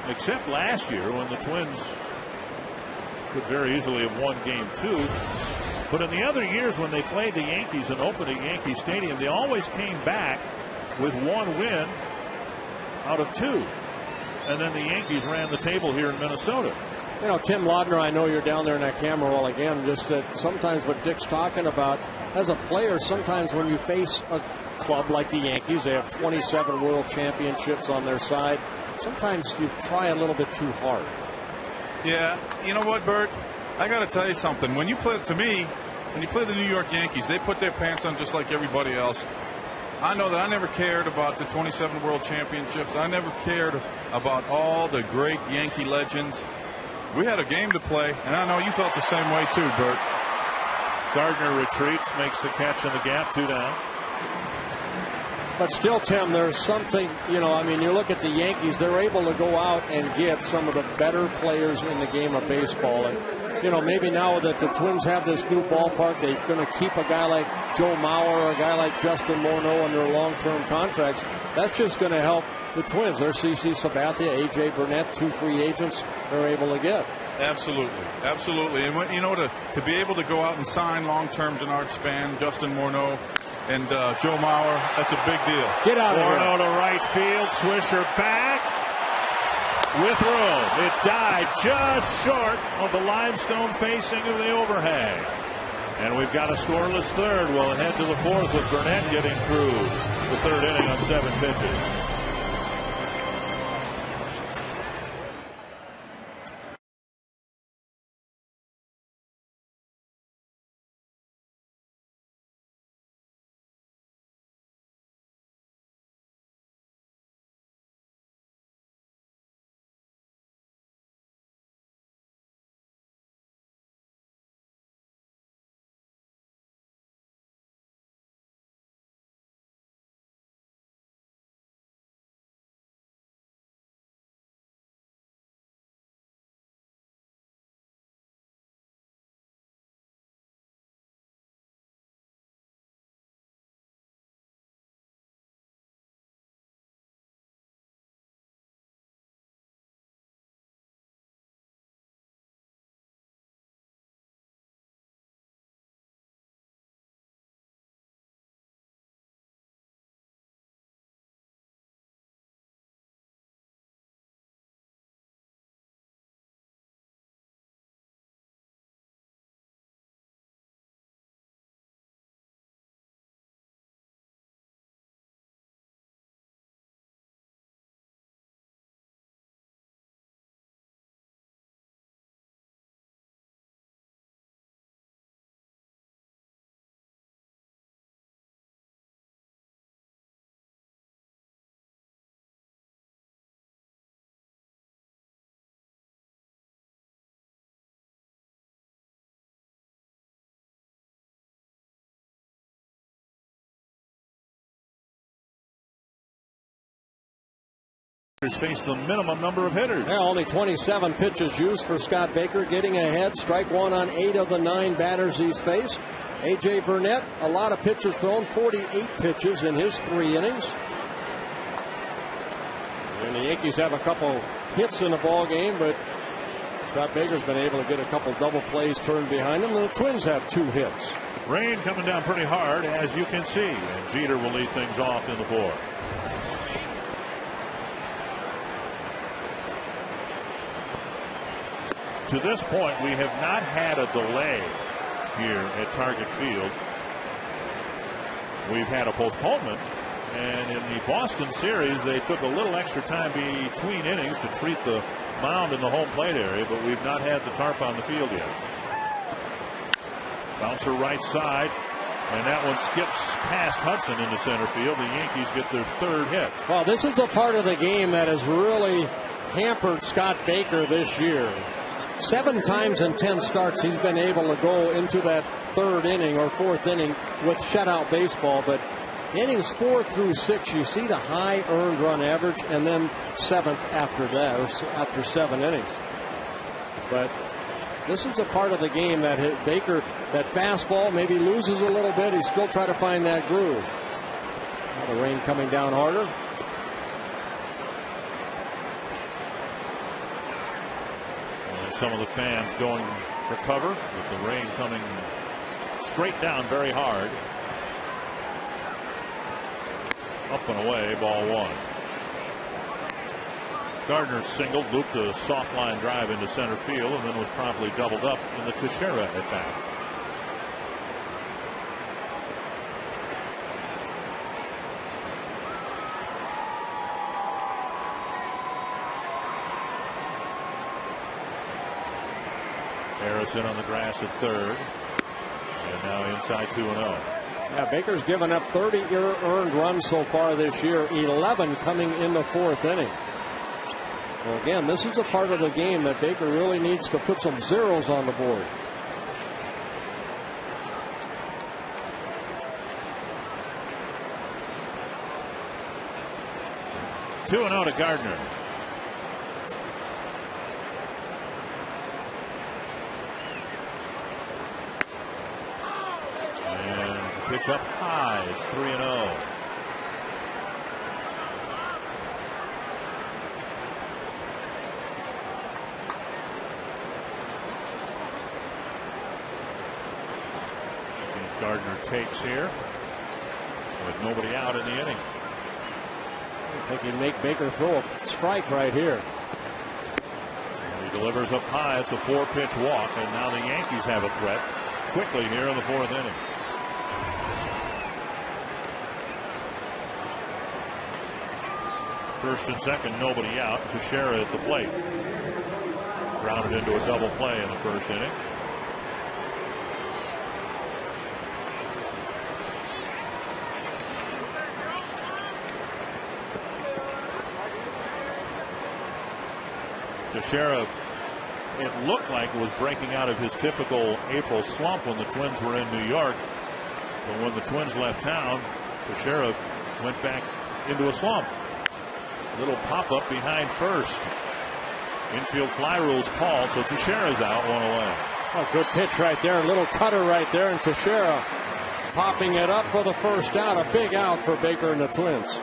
Except last year when the Twins could very easily have won game 2. But in the other years when they played the Yankees and opened at Yankee Stadium, they always came back with 1 win out of 2. And then the Yankees ran the table here in Minnesota. You know, Tim Laudner, I know you're down there in that camera roll again. Just that sometimes what Dick's talking about, as a player, sometimes when you face a club like the Yankees, they have 27 world championships on their side. Sometimes you try a little bit too hard. Yeah, you know what, Bert? I got to tell you something. When you play, to me, when you play the New York Yankees, they put their pants on just like everybody else. I know that I never cared about the 27 world championships. I never cared about all the great Yankee legends. We had a game to play, and I know you felt the same way too, Bert. Gardner retreats, makes the catch in the gap, 2 down. But still, Tim, there's something, you know, I mean, you look at the Yankees, they're able to go out and get some of the better players in the game of baseball. And, you know, maybe now that the Twins have this new ballpark, they're going to keep a guy like Joe Mauer or a guy like Justin Morneau under long-term contracts. That's just going to help the Twins. There's CC Sabathia, A.J. Burnett, 2 free agents they're able to get. Absolutely. Absolutely. And, when, you know, to be able to go out and sign long-term Denard Span, Justin Morneau, and Joe Mauer, that's a big deal. Get out of here. Morneau to right field. Swisher back with room. It died just short of the limestone facing of the overhang. And we've got a scoreless third. We'll head to the 4th with Burnett getting through the 3rd inning on 7 pitches. Face the minimum number of hitters. Yeah, only 27 pitches used for Scott Baker, getting ahead. Strike one on 8 of the 9 batters he's faced. A.J. Burnett, a lot of pitches thrown, 48 pitches in his 3 innings. And the Yankees have a couple hits in the ball game, but Scott Baker's been able to get a couple double plays turned behind him. And the Twins have 2 hits. Rain coming down pretty hard, as you can see. And Jeter will lead things off in the 4th. To this point, we have not had a delay here at Target Field. We've had a postponement, and in the Boston series, they took a little extra time between innings to treat the mound in the home plate area, but we've not had the tarp on the field yet. Bouncer right side, and that one skips past Hudson into center field. The Yankees get their 3rd hit. Well, this is a part of the game that has really hampered Scott Baker this year. 7 times in 10 starts he's been able to go into that 3rd inning or 4th inning with shutout baseball, but innings 4 through 6 you see the high earned run average, and then 7th after that, or after 7 innings. But this is a part of the game that Baker, that fastball maybe loses a little bit, he's still trying to find that groove. Now the rain coming down harder. Some of the fans going for cover with the rain coming straight down very hard. Up and away, ball 1. Gardner singled, looped a soft line drive into center field, and then was promptly doubled up in the Teixeira at bat. Harrison on the grass at 3rd, and now inside 2-0. Yeah, Baker's given up 30 earned runs so far this year, 11 coming in the 4th inning. Well, again, this is a part of the game that Baker really needs to put some zeros on the board. Two and 0 to Gardner. Pitch up high. It's 3-0. Gardner takes here with nobody out in the inning. I think he'd make Baker throw a strike right here. And he delivers up high. It's a 4-pitch walk, and now the Yankees have a threat quickly here in the 4th inning. First and second, nobody out. Teixeira at the plate. Grounded into a double play in the 1st inning. Teixeira, it looked like it was breaking out of his typical April slump when the Twins were in New York. But when the Twins left town, Teixeira went back into a slump. Little pop-up behind first. Infield fly rules called, so Teixeira's out, 1 away. Oh, good pitch right there. A little cutter right there, and Teixeira popping it up for the 1st out. A big out for Baker and the Twins.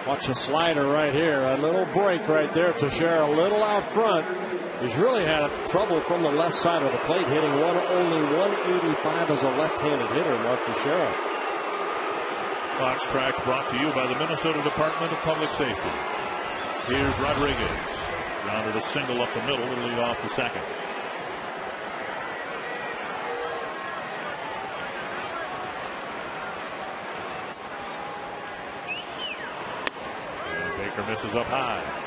Watch the slider right here. A little break right there. Teixeira a little out front. He's really had trouble from the left side of the plate, hitting only 185 as a left-handed hitter, Mark Teixeira. Fox Tracks brought to you by the Minnesota Department of Public Safety. Here's Rodriguez. Grounded a single up the middle to lead off the 2nd. And Baker misses up high.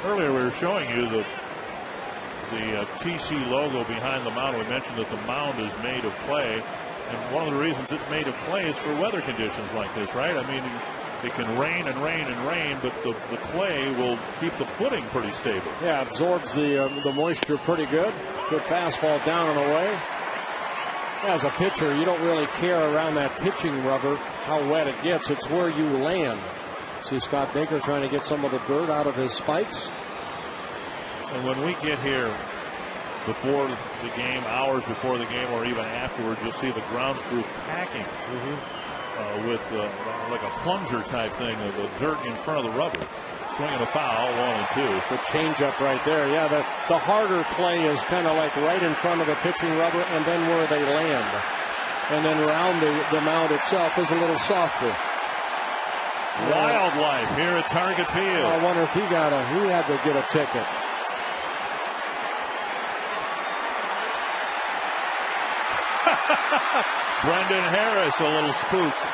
Earlier we were showing you the TC logo behind the mound. We mentioned that the mound is made of clay, and one of the reasons it's made of clay is for weather conditions like this, right? I mean, it can rain and rain and rain, but the clay will keep the footing pretty stable. Yeah, absorbs the moisture pretty good. Good fastball down and away. As a pitcher, you don't really care around that pitching rubber how wet it gets. It's where you land. See Scott Baker trying to get some of the dirt out of his spikes. And when we get here before the game, hours before the game, or even afterwards, you'll see the grounds crew packing with like a plunger type thing of the dirt in front of the rubber. Swinging a foul, 1 and 2. The changeup right there. Yeah, the harder play is kind of like right in front of the pitching rubber and then where they land. And then around the mound itself is a little softer. Wildlife here at Target Field. I wonder if he had to get a ticket. Brendan Harris a little spooked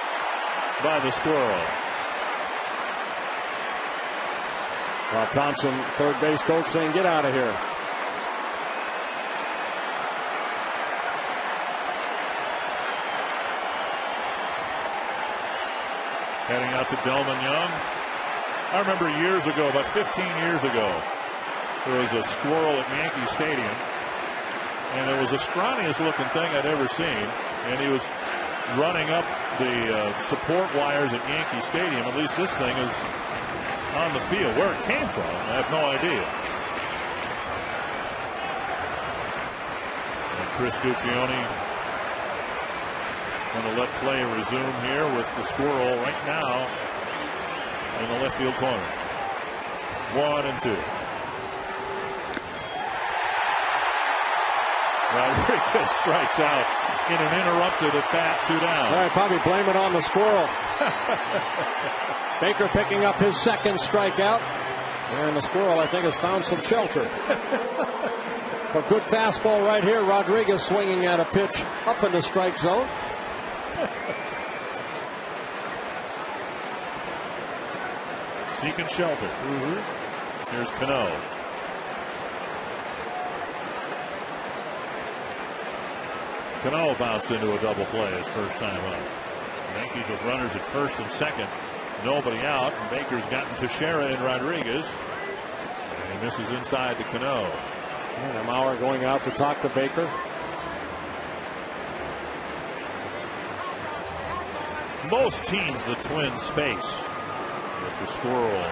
by the squirrel. Bob Thompson, third base coach, saying, get out of here. Heading out to Delman Young. I remember years ago, about 15 years ago, there was a squirrel at Yankee Stadium, and it was the scrawniest looking thing I'd ever seen, and he was running up the support wires at Yankee Stadium. At least this thing is on the field. Where it came from, I have no idea. And Chris Guccione going to let play resume here with the squirrel right now in the left field corner. 1 and 2. Rodriguez strikes out in an interrupted at bat, 2 down. All right, probably blame it on the squirrel. Baker picking up his second strikeout. And the squirrel, I think, has found some shelter. A good fastball right here. Rodriguez swinging at a pitch up in the strike zone. Seeking shelter. Here's Cano. Cano bounced into a double play his first time up. Yankees with runners at first and second. Nobody out. And Baker's gotten Teixeira and Rodriguez. And he misses inside to Cano. And Mauer going out to talk to Baker. Most teams the Twins face with the squirrel.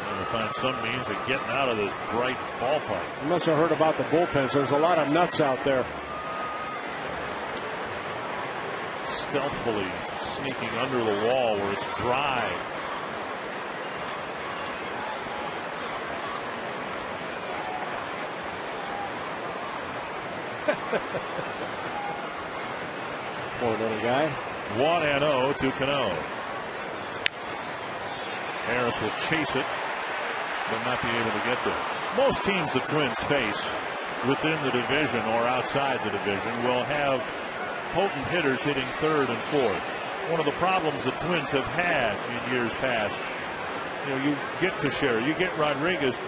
And to find some means of getting out of this bright ballpark. You must have heard about the bullpens. There's a lot of nuts out there. Stealthily sneaking under the wall where it's dry. Poor little guy. 1-0 to Cano. Harris will chase it, but not be able to get there. Most teams the Twins face within the division or outside the division will have potent hitters hitting third and fourth. One of the problems the Twins have had in years past, you get Teixeira, you get Rodriguez.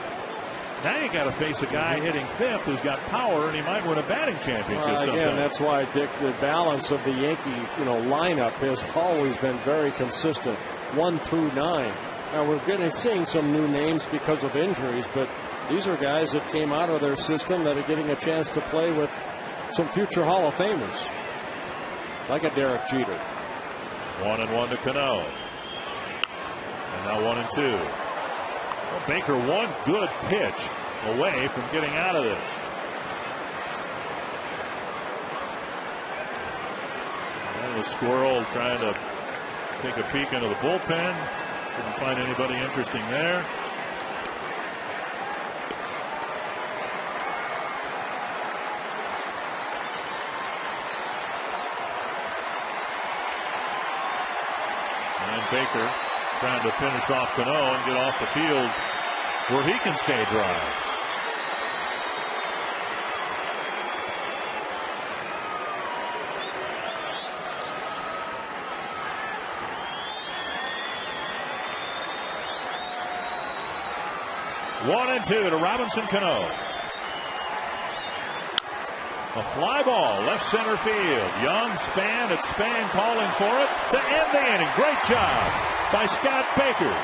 Now you got to face a guy hitting fifth who's got power, and he might win a batting championship sometime. Again, that's why, Dick, the balance of the Yankee lineup has always been very consistent, 1 through 9. Now we're seeing some new names because of injuries, but these are guys that came out of their system that are getting a chance to play with some future Hall of Famers, like a Derek Jeter. 1-1 to Cano. And now 1-2. Well, Baker, one good pitch away from getting out of this. And the squirrel trying to take a peek into the bullpen. Couldn't find anybody interesting there. And Baker trying to finish off Cano and get off the field where he can stay dry. One and two to Robinson Cano. A fly ball, left center field. Young, Span calling for it to end the inning. Great job by Scott Baker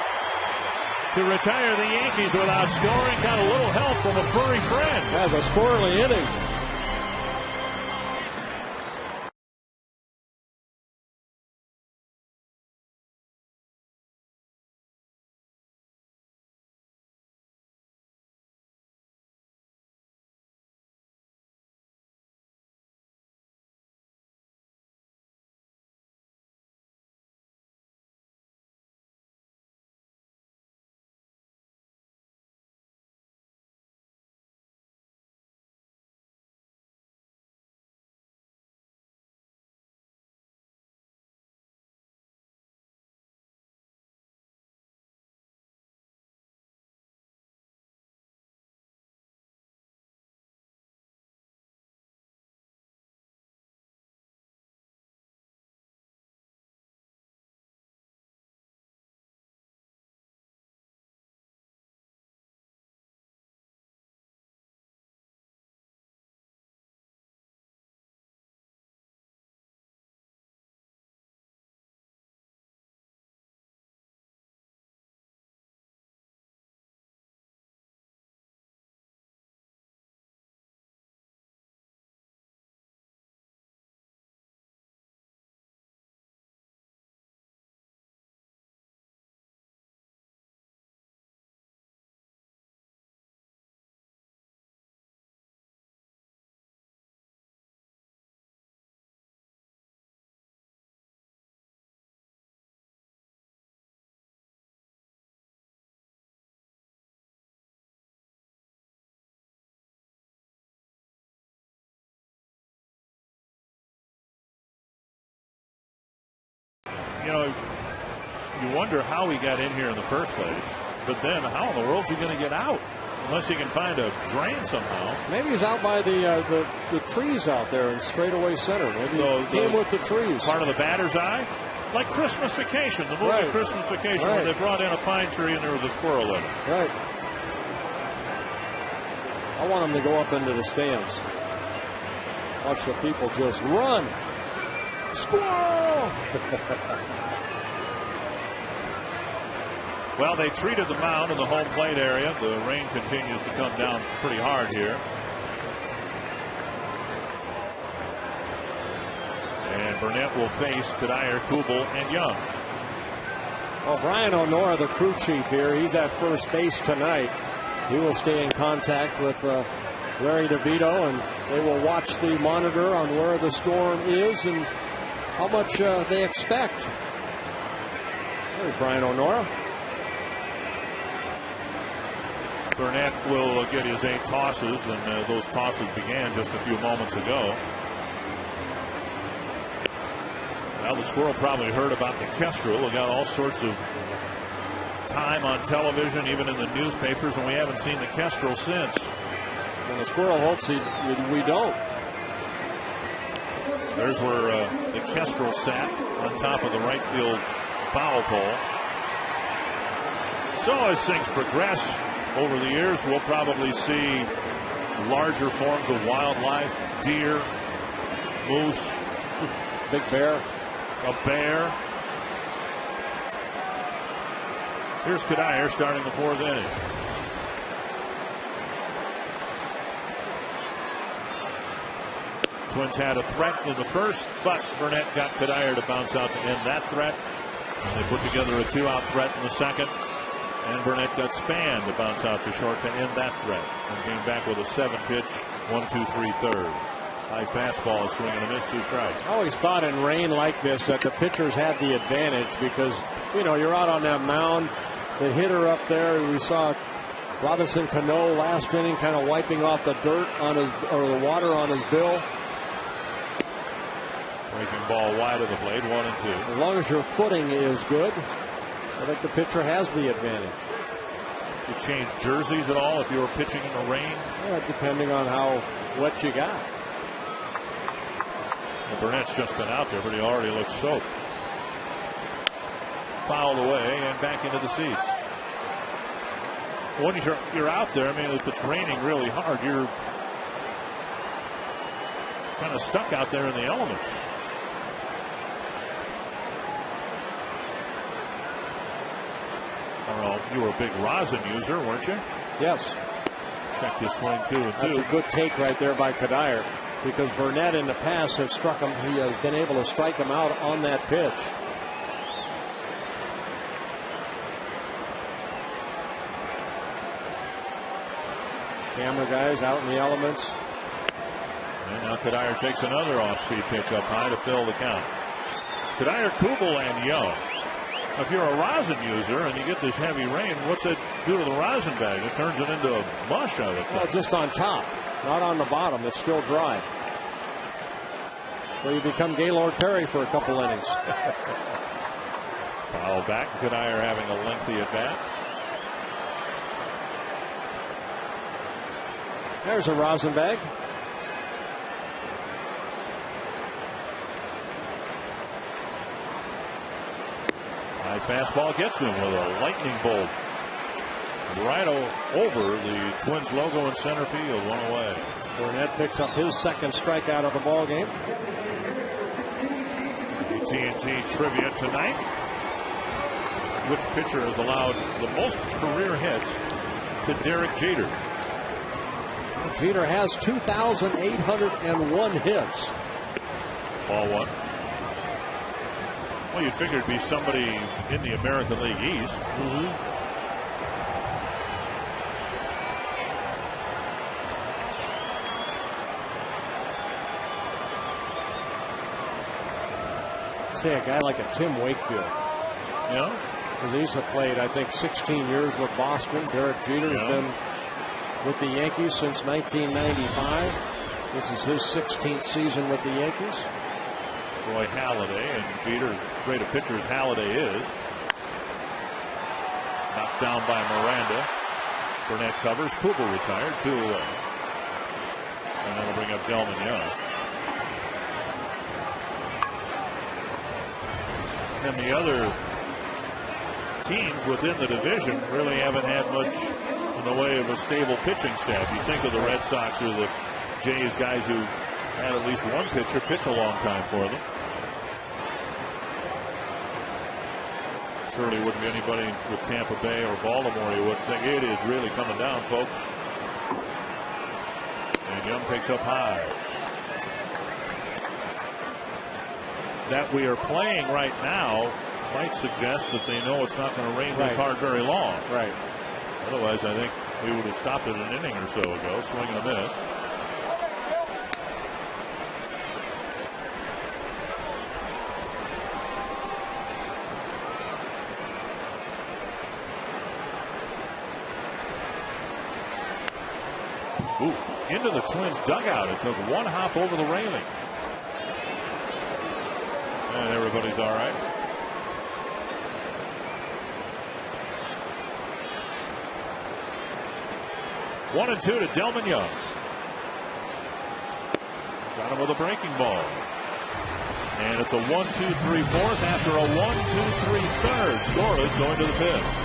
to retire the Yankees without scoring. Got a little help from a furry friend. That's a squirrely inning. you know, you wonder how he got in here in the first place. But then how in the world is he going to get out? Unless he can find a drain somehow. Maybe he's out by the trees out there in straightaway center. Maybe he came with the trees. Part of the batter's eye? Like Christmas Vacation, the movie Christmas Vacation, where they brought in a pine tree and there was a squirrel in it. Right. I want him to go up into the stands. Watch the people just run. Squirrel! Well, they treated the mound in the home plate area. The rain continues to come down pretty hard here. And Burnett will face Kadire, Kubel, and Young. Well, Brian O'Nora, the crew chief here, he's at first base tonight. He will stay in contact with Larry DeVito, and they will watch the monitor on where the storm is and how much they expect. There's Brian O'Nora. Burnett will get his 8 tosses, and those tosses began just a few moments ago. Well, the squirrel probably heard about the Kestrel. We got all sorts of time on television, even in the newspapers, and we haven't seen the Kestrel since. And the squirrel hopes we don't. There's where the Kestrel sat on top of the right field foul pole. So as things progress over the years, we'll probably see larger forms of wildlife, deer, moose, big bear, a bear. Here's Kadire starting the 4th inning. Twins had a threat in the first, but Burnett got Kadire to bounce out to end that threat. And they put together a 2-out threat in the second. And Burnett got Span to bounce out to short to end that threat. And came back with a 7-pitch, 1-2-3 third. High fastball, a swing and a miss, 2 strikes. I always thought in rain like this that the pitchers had the advantage because, you know, you're out on that mound. The hitter up there, we saw Robinson Cano last inning kind of wiping off the dirt on his, or the water on his bill. Breaking ball wide of the plate, 1-2. As long as your footing is good, I think the pitcher has the advantage. You change jerseys at all if you were pitching in the rain? Yeah, depending on how wet you got. Well, Burnett's just been out there, but he already looks soaked. Fouled away and back into the seats. When you're out there, I mean, if it's raining really hard, you're kind of stuck out there in the elements. I don't know, you were a big rosin user, weren't you? Yes. Checked his swing 2-2. That's a good take right there by Kadire, because Burnett in the past has struck him. He has been able to strike him out on that pitch. Camera guys out in the elements. And now Kadire takes another off-speed pitch up high to fill the count. Kadire, Kubel, and Young. If you're a rosin user and you get this heavy rain, what's it do to the rosin bag? It turns it into a mush, I would think. Well, just on top, not on the bottom. It's still dry. So you become Gaylord Perry for a couple innings. Foul back. Kadire having a lengthy at bat. There's a rosin bag. High fastball gets him with a lightning bolt right over the Twins logo in center field. 1 away. Burnett picks up his second strikeout of the ball game. TNT trivia tonight. Which pitcher has allowed the most career hits to Derek Jeter? Jeter has 2,801 hits. Ball 1. Well, you'd figure it'd be somebody in the American League East. Say a guy like a Tim Wakefield. Yeah. Because he's played, I think, 16 years with Boston. Derek Jeter has been with the Yankees since 1995. This is his 16th season with the Yankees. Roy Halladay, and Jeter, as great a pitcher as Halladay is. Knocked down by Miranda. Burnett covers. Kugel retired. 2 away. And that'll bring up Delman Young. And the other teams within the division really haven't had much in the way of a stable pitching staff. You think of the Red Sox or the Jays, guys who had at least one pitcher pitch a long time for them. Surely wouldn't be anybody with Tampa Bay or Baltimore you wouldn't think. It is really coming down, folks. And Young picks up high. That we are playing right now might suggest that they know it's not going to rain this hard very long. Right. Otherwise, I think we would have stopped it an inning or so ago. Swing and a miss. Ooh, into the Twins dugout. It took one hop over the railing. And everybody's all right. One and 2 to Delman Young. Got him with a breaking ball. And it's a 1-2-3 fourth after a 1-2-3 third. Scoreless going to the fifth.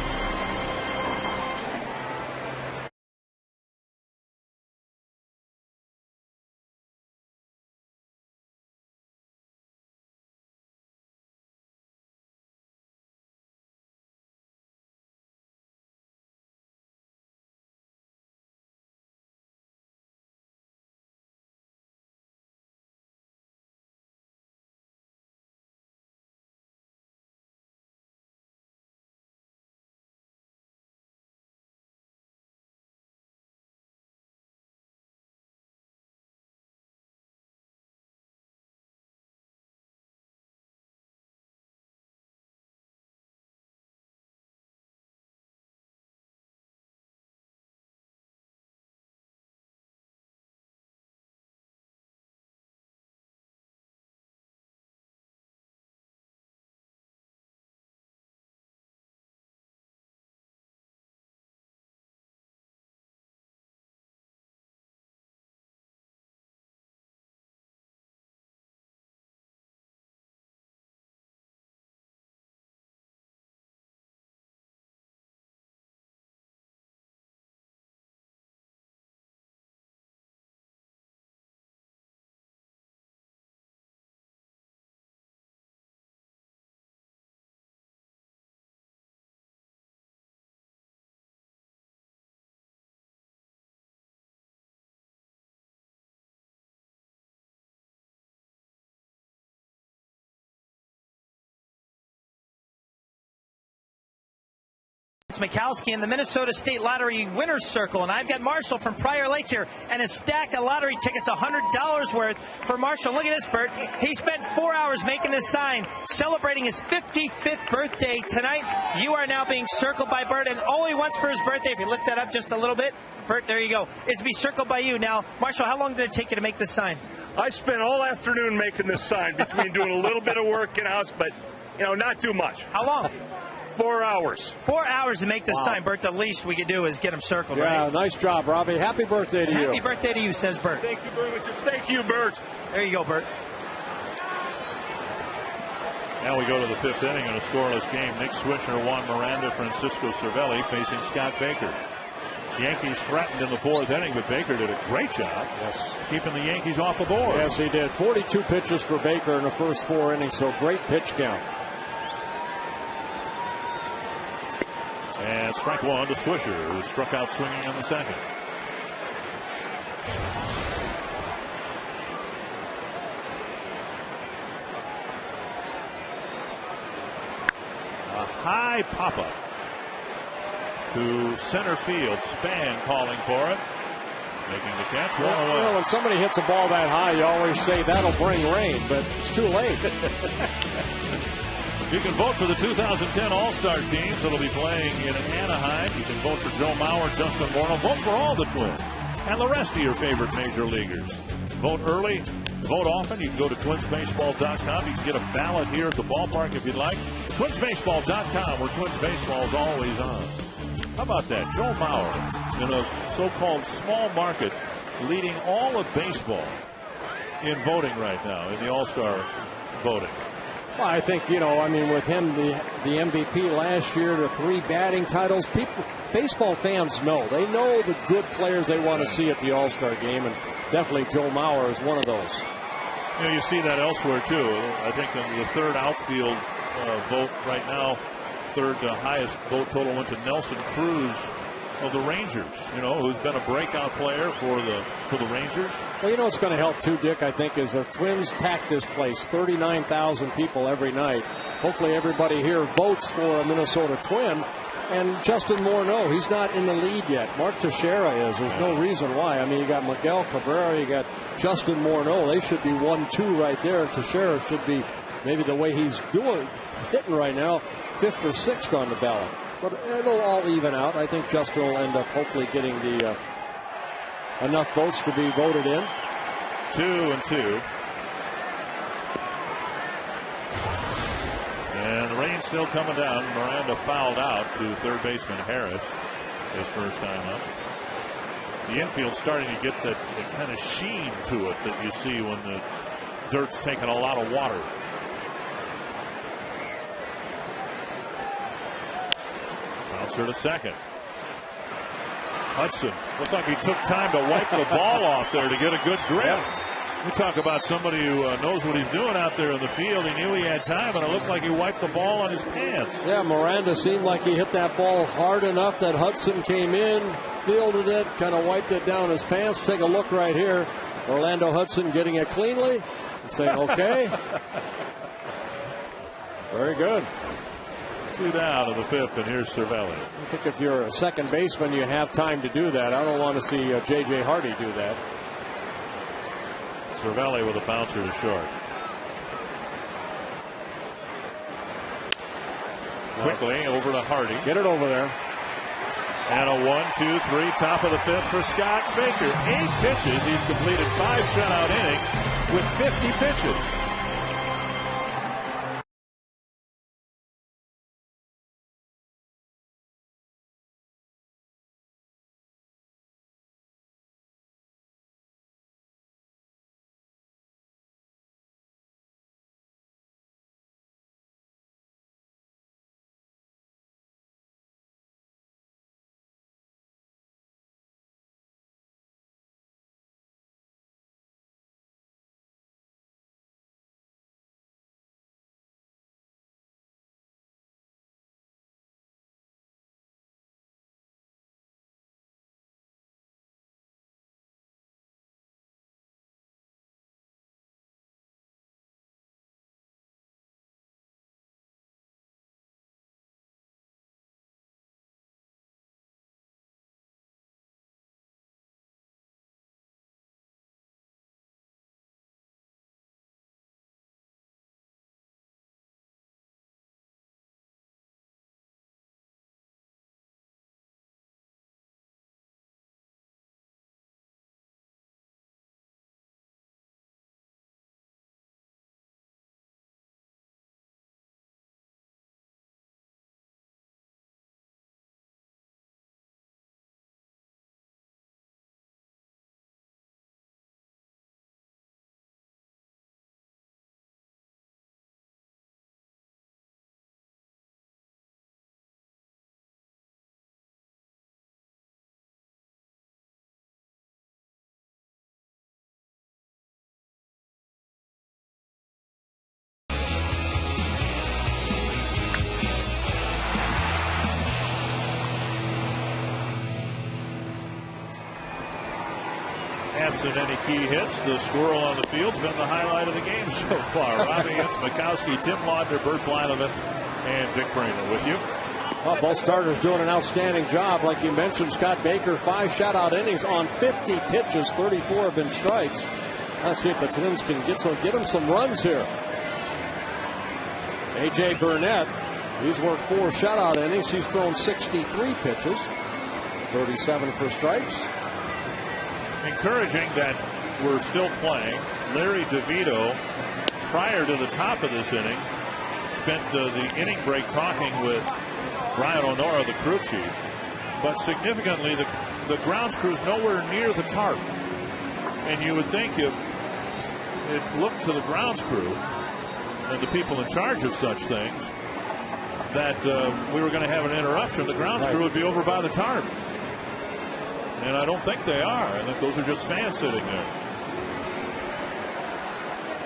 Mikowski in the Minnesota State Lottery Winner's Circle, and I've got Marshall from Prior Lake here, and a stack of lottery tickets, $100 worth for Marshall. Look at this, Bert. He spent 4 hours making this sign, celebrating his 55th birthday tonight. You are now being circled by Bert, and all he wants for his birthday, if you lift that up just a little bit, Bert, there you go, is to be circled by you. Now, Marshall, how long did it take you to make this sign? I spent all afternoon making this sign between doing a little bit of work in-house, but, not too much. How long? 4 hours. 4 hours to make this sign, Bert. The least we could do is get him circled, right? Yeah, nice job, Robbie. Happy birthday to you. Happy birthday to you, says Bert. Thank you very much. Thank you, Bert. There you go, Bert. Now we go to the fifth inning in a scoreless game. Nick Swisher, Juan Miranda, Francisco Cervelli facing Scott Baker. Yankees threatened in the fourth inning, but Baker did a great job keeping the Yankees off the board. Yes, he did. 42 pitches for Baker in the first 4 innings, so great pitch count. And strike one to Swisher, who struck out swinging in the second. A high pop-up to center field. Span calling for it. Making the catch. One away. Well, when somebody hits a ball that high, you always say that'll bring rain, but it's too late. You can vote for the 2010 All-Star teams that'll be playing in Anaheim. You can vote for Joe Mauer, Justin Morneau. Vote for all the Twins and the rest of your favorite major leaguers. Vote early vote often. You can go to twinsbaseball.com. You can get a ballot here at the ballpark if you'd like. Twinsbaseball.com, where Twins baseball is always on. How about that? Joe Mauer, in a so-called small market, leading all of baseball in voting right now, in the All-Star voting. Well, I think, with him, the MVP last year, the 3 batting titles, baseball fans know. They know the good players they want to see at the All-Star game, and definitely Joe Mauer is one of those. You see that elsewhere, too. I think the third outfield vote right now, third highest vote total went to Nelson Cruz of the Rangers, who's been a breakout player for the Rangers. Well, what's going to help too, Dick, I think, is the Twins pack this place, 39,000 people every night. Hopefully everybody here votes for a Minnesota Twin. And Justin Morneau, he's not in the lead yet. Mark Teixeira is. There's no reason why. You got Miguel Cabrera, you got Justin Morneau. They should be 1-2 right there. Teixeira should be, maybe the way he's hitting right now, 5th or 6th on the ballot. But it'll all even out. I think Justin will end up hopefully getting the enough votes to be voted in. 2-2. And the rain still coming down. Miranda fouled out to third baseman Harris his first time up. The infield's starting to get the kind of sheen to it that you see when the dirt's taking a lot of water. Bouncer to second. Hudson looks like he took time to wipe the ball off there to get a good grip. You talk about somebody who knows what he's doing out there in the field. He knew he had time, and it looked like he wiped the ball on his pants. Yeah, Miranda seemed like he hit that ball hard enough that Hudson came in, fielded it, kind of wiped it down his pants. Take a look right here. Orlando Hudson getting it cleanly and saying, okay. Very good. 2 down in the 5th, and here's Cervelli. I think if you're a second baseman, you have time to do that. I don't want to see J.J. Hardy do that. Cervelli with a bouncer to short. Quickly over to Hardy. Get it over there. And a 1-2-3, top of the 5th for Scott Baker. 8 pitches. He's completed 5 shutout innings with 50 pitches. Absent any key hits, the squirrel on the field's been the highlight of the game so far. Robbie Hintz, Mikowski, Tim Laudner, Bert Blyleven, and Dick Brainerd with you. Well, both starters doing an outstanding job. Like you mentioned, Scott Baker, 5 shutout innings on 50 pitches, 34 have been strikes. Let's see if the Twins can get him some runs here. A.J. Burnett, he's worked 4 shutout innings. He's thrown 63 pitches, 37 for strikes. Encouraging that were still playing. Larry DeVito, prior to the top of this inning, spent the inning break talking with Brian O'Nora, the crew chief. But significantly, the grounds crew's nowhere near the tarp. And you would think if it looked to the grounds crew and the people in charge of such things that we were going to have an interruption, the grounds crew would be over by the tarp. And I don't think they are. I think those are just fans sitting there.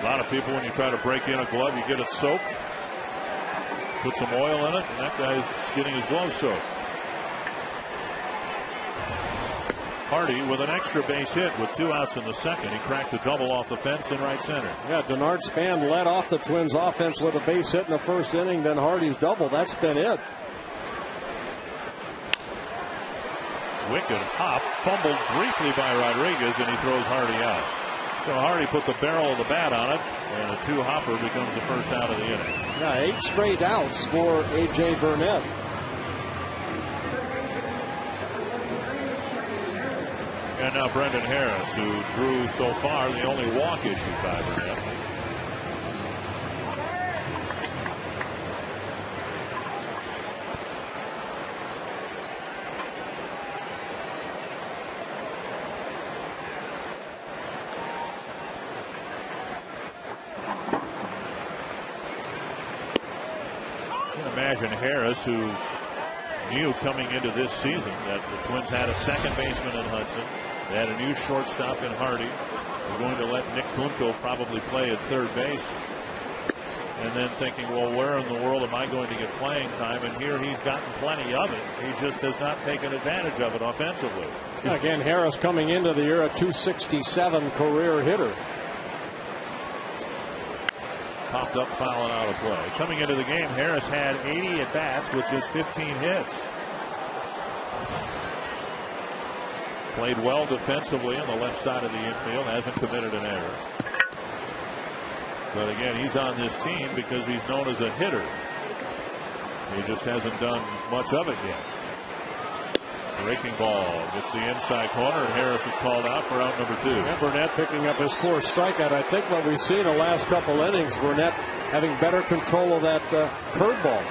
A lot of people, when you try to break in a glove, you get it soaked. Put some oil in it, and that guy's getting his glove soaked. Hardy with an extra base hit with 2 outs in the second. He cracked a double off the fence in right center. Yeah, Denard Span led off the Twins offense with a base hit in the first inning, then Hardy's double. That's been it. Wicked hop, fumbled briefly by Rodriguez, and he throws Hardy out. So Hardy put the barrel of the bat on it, and a 2-hopper becomes the first out of the inning. Yeah, 8 straight outs for A.J. Burnett. And now Brendan Harris, who drew so far the only walk issued by Burnett. Imagine Harris, who knew coming into this season that the Twins had a second baseman in Hudson. They had a new shortstop in Hardy. They're going to let Nick Punto probably play at third base. And then thinking, well, where in the world am I going to get playing time? And here he's gotten plenty of it. He just has not taken advantage of it offensively. Again, Harris coming into the year a .267 career hitter. Popped up, fouling out of play. Coming into the game, Harris had 80 at-bats, which is 15 hits. Played well defensively on the left side of the infield. Hasn't committed an error. But again, he's on this team because he's known as a hitter. He just hasn't done much of it yet. Breaking ball gets the inside corner, and Harris is called out for out number 2. Yeah, Burnett picking up his 4th strikeout. I think what we've seen the last couple innings, Burnett having better control of that curveball.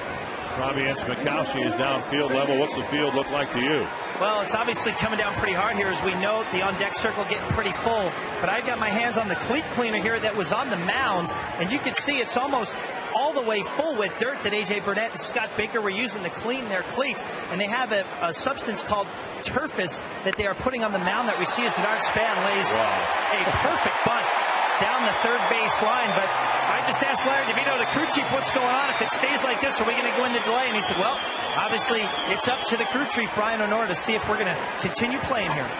Robbie Mikowski is downfield level. What's the field look like to you? Well, it's obviously coming down pretty hard here, as we note the on-deck circle getting pretty full. But I've got my hands on the cleat cleaner here that was on the mound, and you can see it's almost all the way full with dirt that A.J. Burnett and Scott Baker were using to clean their cleats. And they have a substance called turfus that they are putting on the mound that we see as Denard Span lays a perfect bunt down the third base line. But I just asked Larry DeVito, the crew chief, what's going on? If it stays like this, are we going to go into delay? And he said, well, obviously it's up to the crew chief, Brian O'Nora, to see if we're going to continue playing here.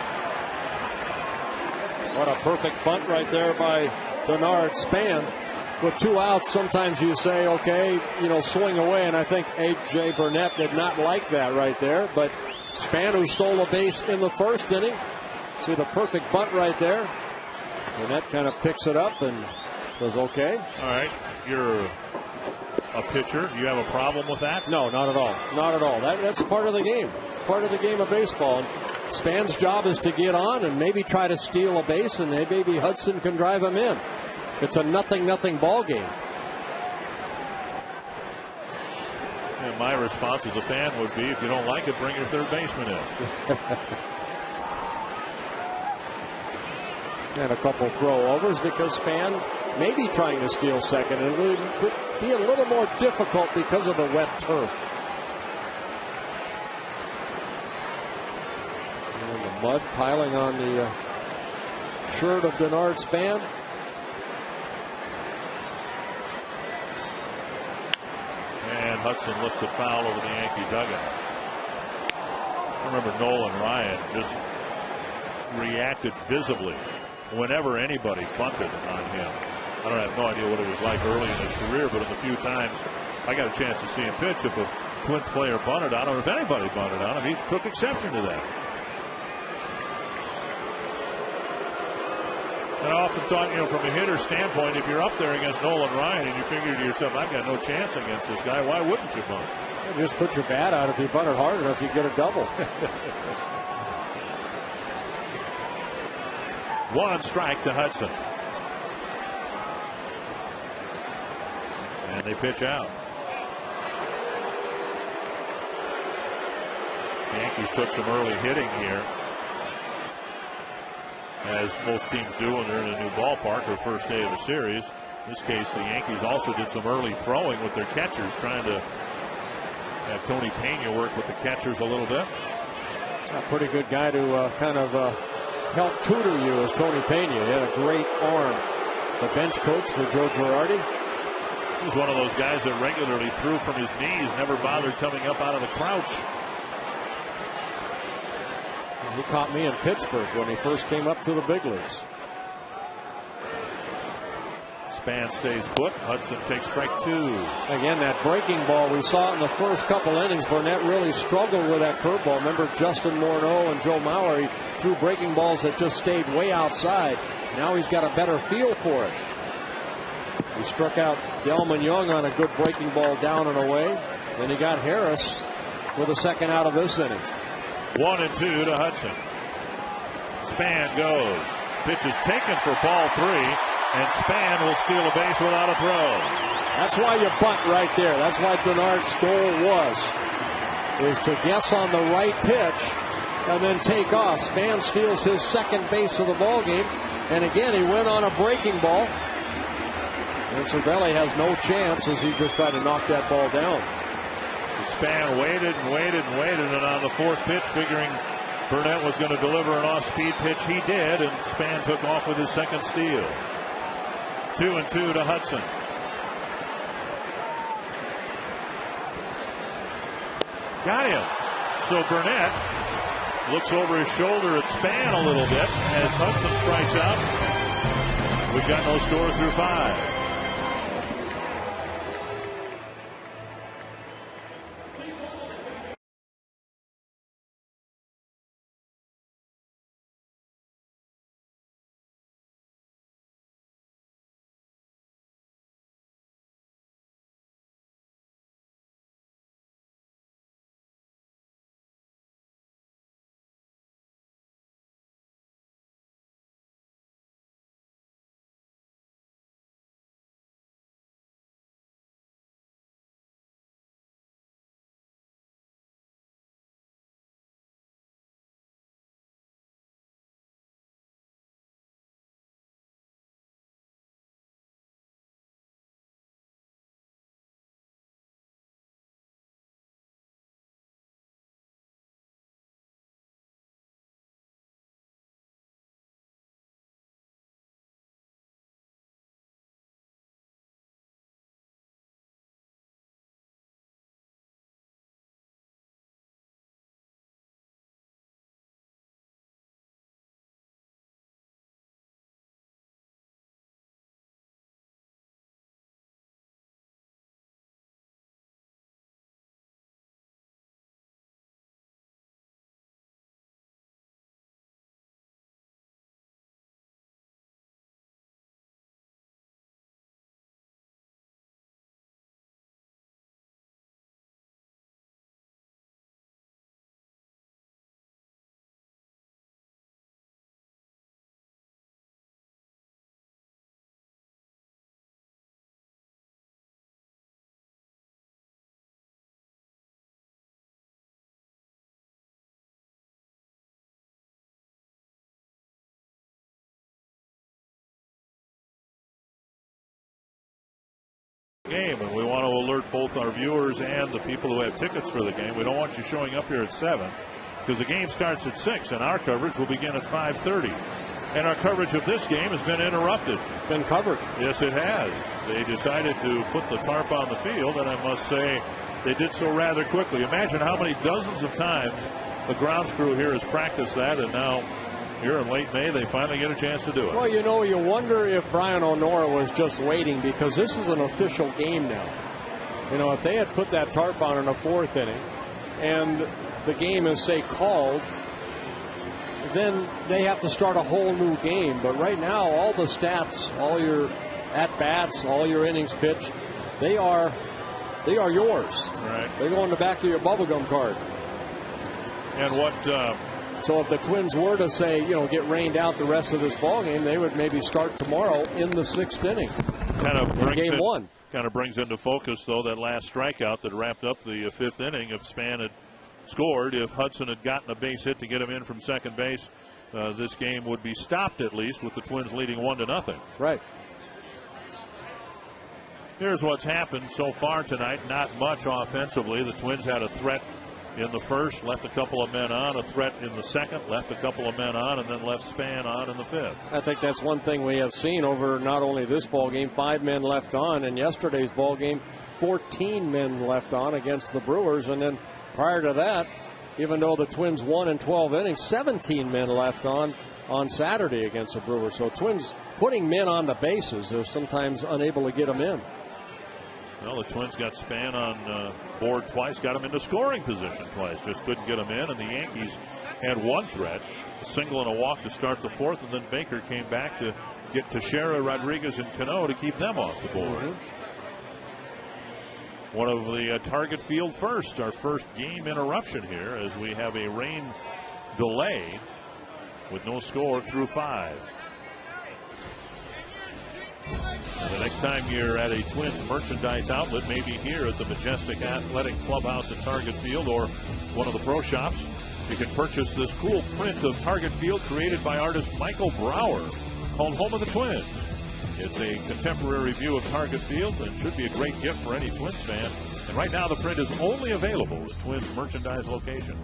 What a perfect bunt right there by Denard Span. With 2 outs, sometimes you say, okay, swing away. And I think A.J. Burnett did not like that right there. But Span, who stole a base in the first inning, see the perfect bunt right there. Burnett kind of picks it up and says, okay. All right, you're a pitcher. Do you have a problem with that? No, not at all. Not at all. That's part of the game. It's part of the game of baseball. And Span's job is to get on and maybe try to steal a base, and maybe Hudson can drive him in. It's a 0-0 ball game. And my response as a fan would be, if you don't like it, bring your third baseman in. And a couple throw-overs because Span may be trying to steal second. And it would be a little more difficult because of the wet turf. And the mud piling on the shirt of Denard Span. And Hudson lifts it foul over the Yankee dugout. I remember Nolan Ryan just reacted visibly whenever anybody bunted on him. I have no idea what it was like early in his career, but in the few times I got a chance to see him pitch, if a Twins player bunted on him, or if anybody bunted on him, he took exception to that. And I often thought, from a hitter standpoint, if you're up there against Nolan Ryan and you figure to yourself, I've got no chance against this guy, why wouldn't you bunt? Just put your bat out. If you bunt it hard enough, you get a double. 1 strike to Hudson. And they pitch out. The Yankees took some early hitting here, as most teams do when they're in a new ballpark or first day of a series. In this case, the Yankees also did some early throwing with their catchers, trying to have Tony Pena work with the catchers a little bit. A pretty good guy to kind of help tutor you is Tony Pena. He had a great arm. The bench coach for Joe Girardi. He's one of those guys that regularly threw from his knees, never bothered coming up out of the crouch. He caught me in Pittsburgh when he first came up to the big leagues. Span stays put. Hudson takes strike 2. Again, that breaking ball, we saw it in the first couple innings. Burnett really struggled with that curveball. Remember Justin Morneau and Joe Mauer, he threw breaking balls that just stayed way outside. Now he's got a better feel for it. He struck out Delman Young on a good breaking ball down and away. Then he got Harris with a second out of this inning. 1-2 to Hudson. Span goes. Pitch is taken for ball 3. And Span will steal a base without a throw. That's why you bunt right there. That's why Bernard's goal is to guess on the right pitch and then take off. Span steals his second base of the ball game, and again he went on a breaking ball. And Cervelli has no chance as he just tried to knock that ball down. Span waited and waited and waited, and on the 4th pitch, figuring Burnett was going to deliver an off-speed pitch, he did, and Span took off with his second steal. 2-2 to Hudson. Got him. So Burnett looks over his shoulder at Span a little bit as Hudson strikes out. We've got no score through 5. Game, and we want to alert both our viewers and the people who have tickets for the game. We don't want you showing up here at 7 because the game starts at 6 and our coverage will begin at 5:30. And our coverage of this game has been interrupted. Been covered. Yes, it has. They decided to put the tarp on the field, and I must say they did so rather quickly. Imagine how many dozens of times the grounds crew here has practiced that, and now here in late May, they finally get a chance to do it. Well, you know, you wonder if Brian O'Nora was just waiting because this is an official game now. You know, if they had put that tarp on in the 4th inning and the game is, say, called, then they have to start a whole new game. But right now, all the stats, all your at-bats, all your innings pitched, they are yours. Right. They go in the back of your bubblegum card. And what So if the Twins were to say, get rained out the rest of this ball game, they would maybe start tomorrow in the 6th inning. Game 1. Kind of brings into focus, though, that last strikeout that wrapped up the 5th inning. If Span had scored, if Hudson had gotten a base hit to get him in from second base, this game would be stopped at least with the Twins leading 1-0. Right. Here's what's happened so far tonight. Not much offensively. The Twins had a threat in the first, left a couple of men on, a threat in the second, left a couple of men on, and then left Span on in the 5th. I think that's one thing we have seen over not only this ball game, 5 men left on, and yesterday's ball game, 14 men left on against the Brewers. And then prior to that, even though the Twins won in 12 innings, 17 men left on Saturday against the Brewers. So Twins putting men on the bases, they're sometimes unable to get them in. Well, the Twins got Span on board twice, got him into scoring position twice, just couldn't get him in. And the Yankees had one threat, a single and a walk to start the 4th, and then Baker came back to get Teixeira, Rodriguez, and Cano to keep them off the board. One of the Target Field first, our first game interruption here, as we have a rain delay with no score through 5. And the next time you're at a Twins merchandise outlet, maybe here at the Majestic Athletic Clubhouse at Target Field or one of the pro shops, you can purchase this cool print of Target Field created by artist Michael Brower called Home of the Twins. It's a contemporary view of Target Field and should be a great gift for any Twins fan. And right now the print is only available at Twins merchandise location.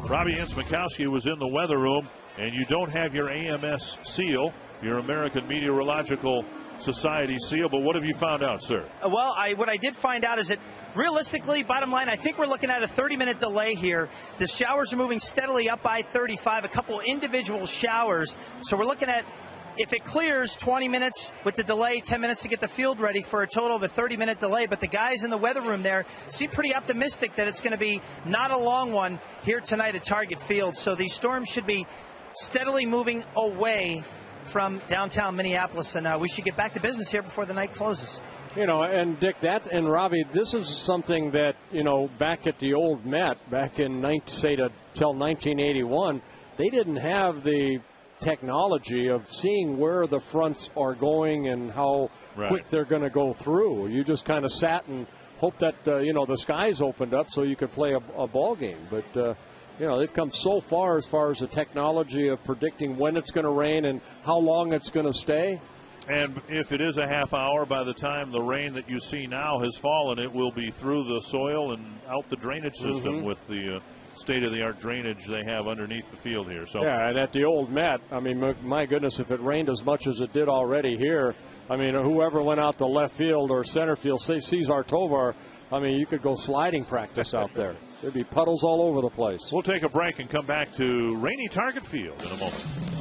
Robbie Ince-Mikowski was in the weather room, and you don't have your AMS seal, your American Meteorological Society seal, but what have you found out, sir? Well, what I did find out is that realistically, bottom line, I think we're looking at a 30-minute delay here. The showers are moving steadily up I-35, a couple individual showers. So we're looking at, if it clears, 20 minutes with the delay, 10 minutes to get the field ready for a total of a 30-minute delay. But the guys in the weather room there seem pretty optimistic that it's going to be not a long one here tonight at Target Field. So these storms should be steadily moving away from downtown Minneapolis, and we should get back to business here before the night closes. And Dick, that and Robbie, this is something that, back at the old Met, back in, till 1981, they didn't have the technology of seeing where the fronts are going and how quick they're going to go through. You just kind of sat and hoped that, the skies opened up so you could play a ball game. But, they've come so far as the technology of predicting when it's going to rain and how long it's going to stay. And if it is a half hour, by the time the rain that you see now has fallen, it will be through the soil and out the drainage system with the state-of-the-art drainage they have underneath the field here. So yeah, and at the old Met, I mean, my goodness, if it rained as much as it did already here, I mean, whoever went out to left field or center field, say Cesar Tovar, I mean, you could go sliding practice out there. There'd be puddles all over the place. We'll take a break and come back to rainy Target Field in a moment.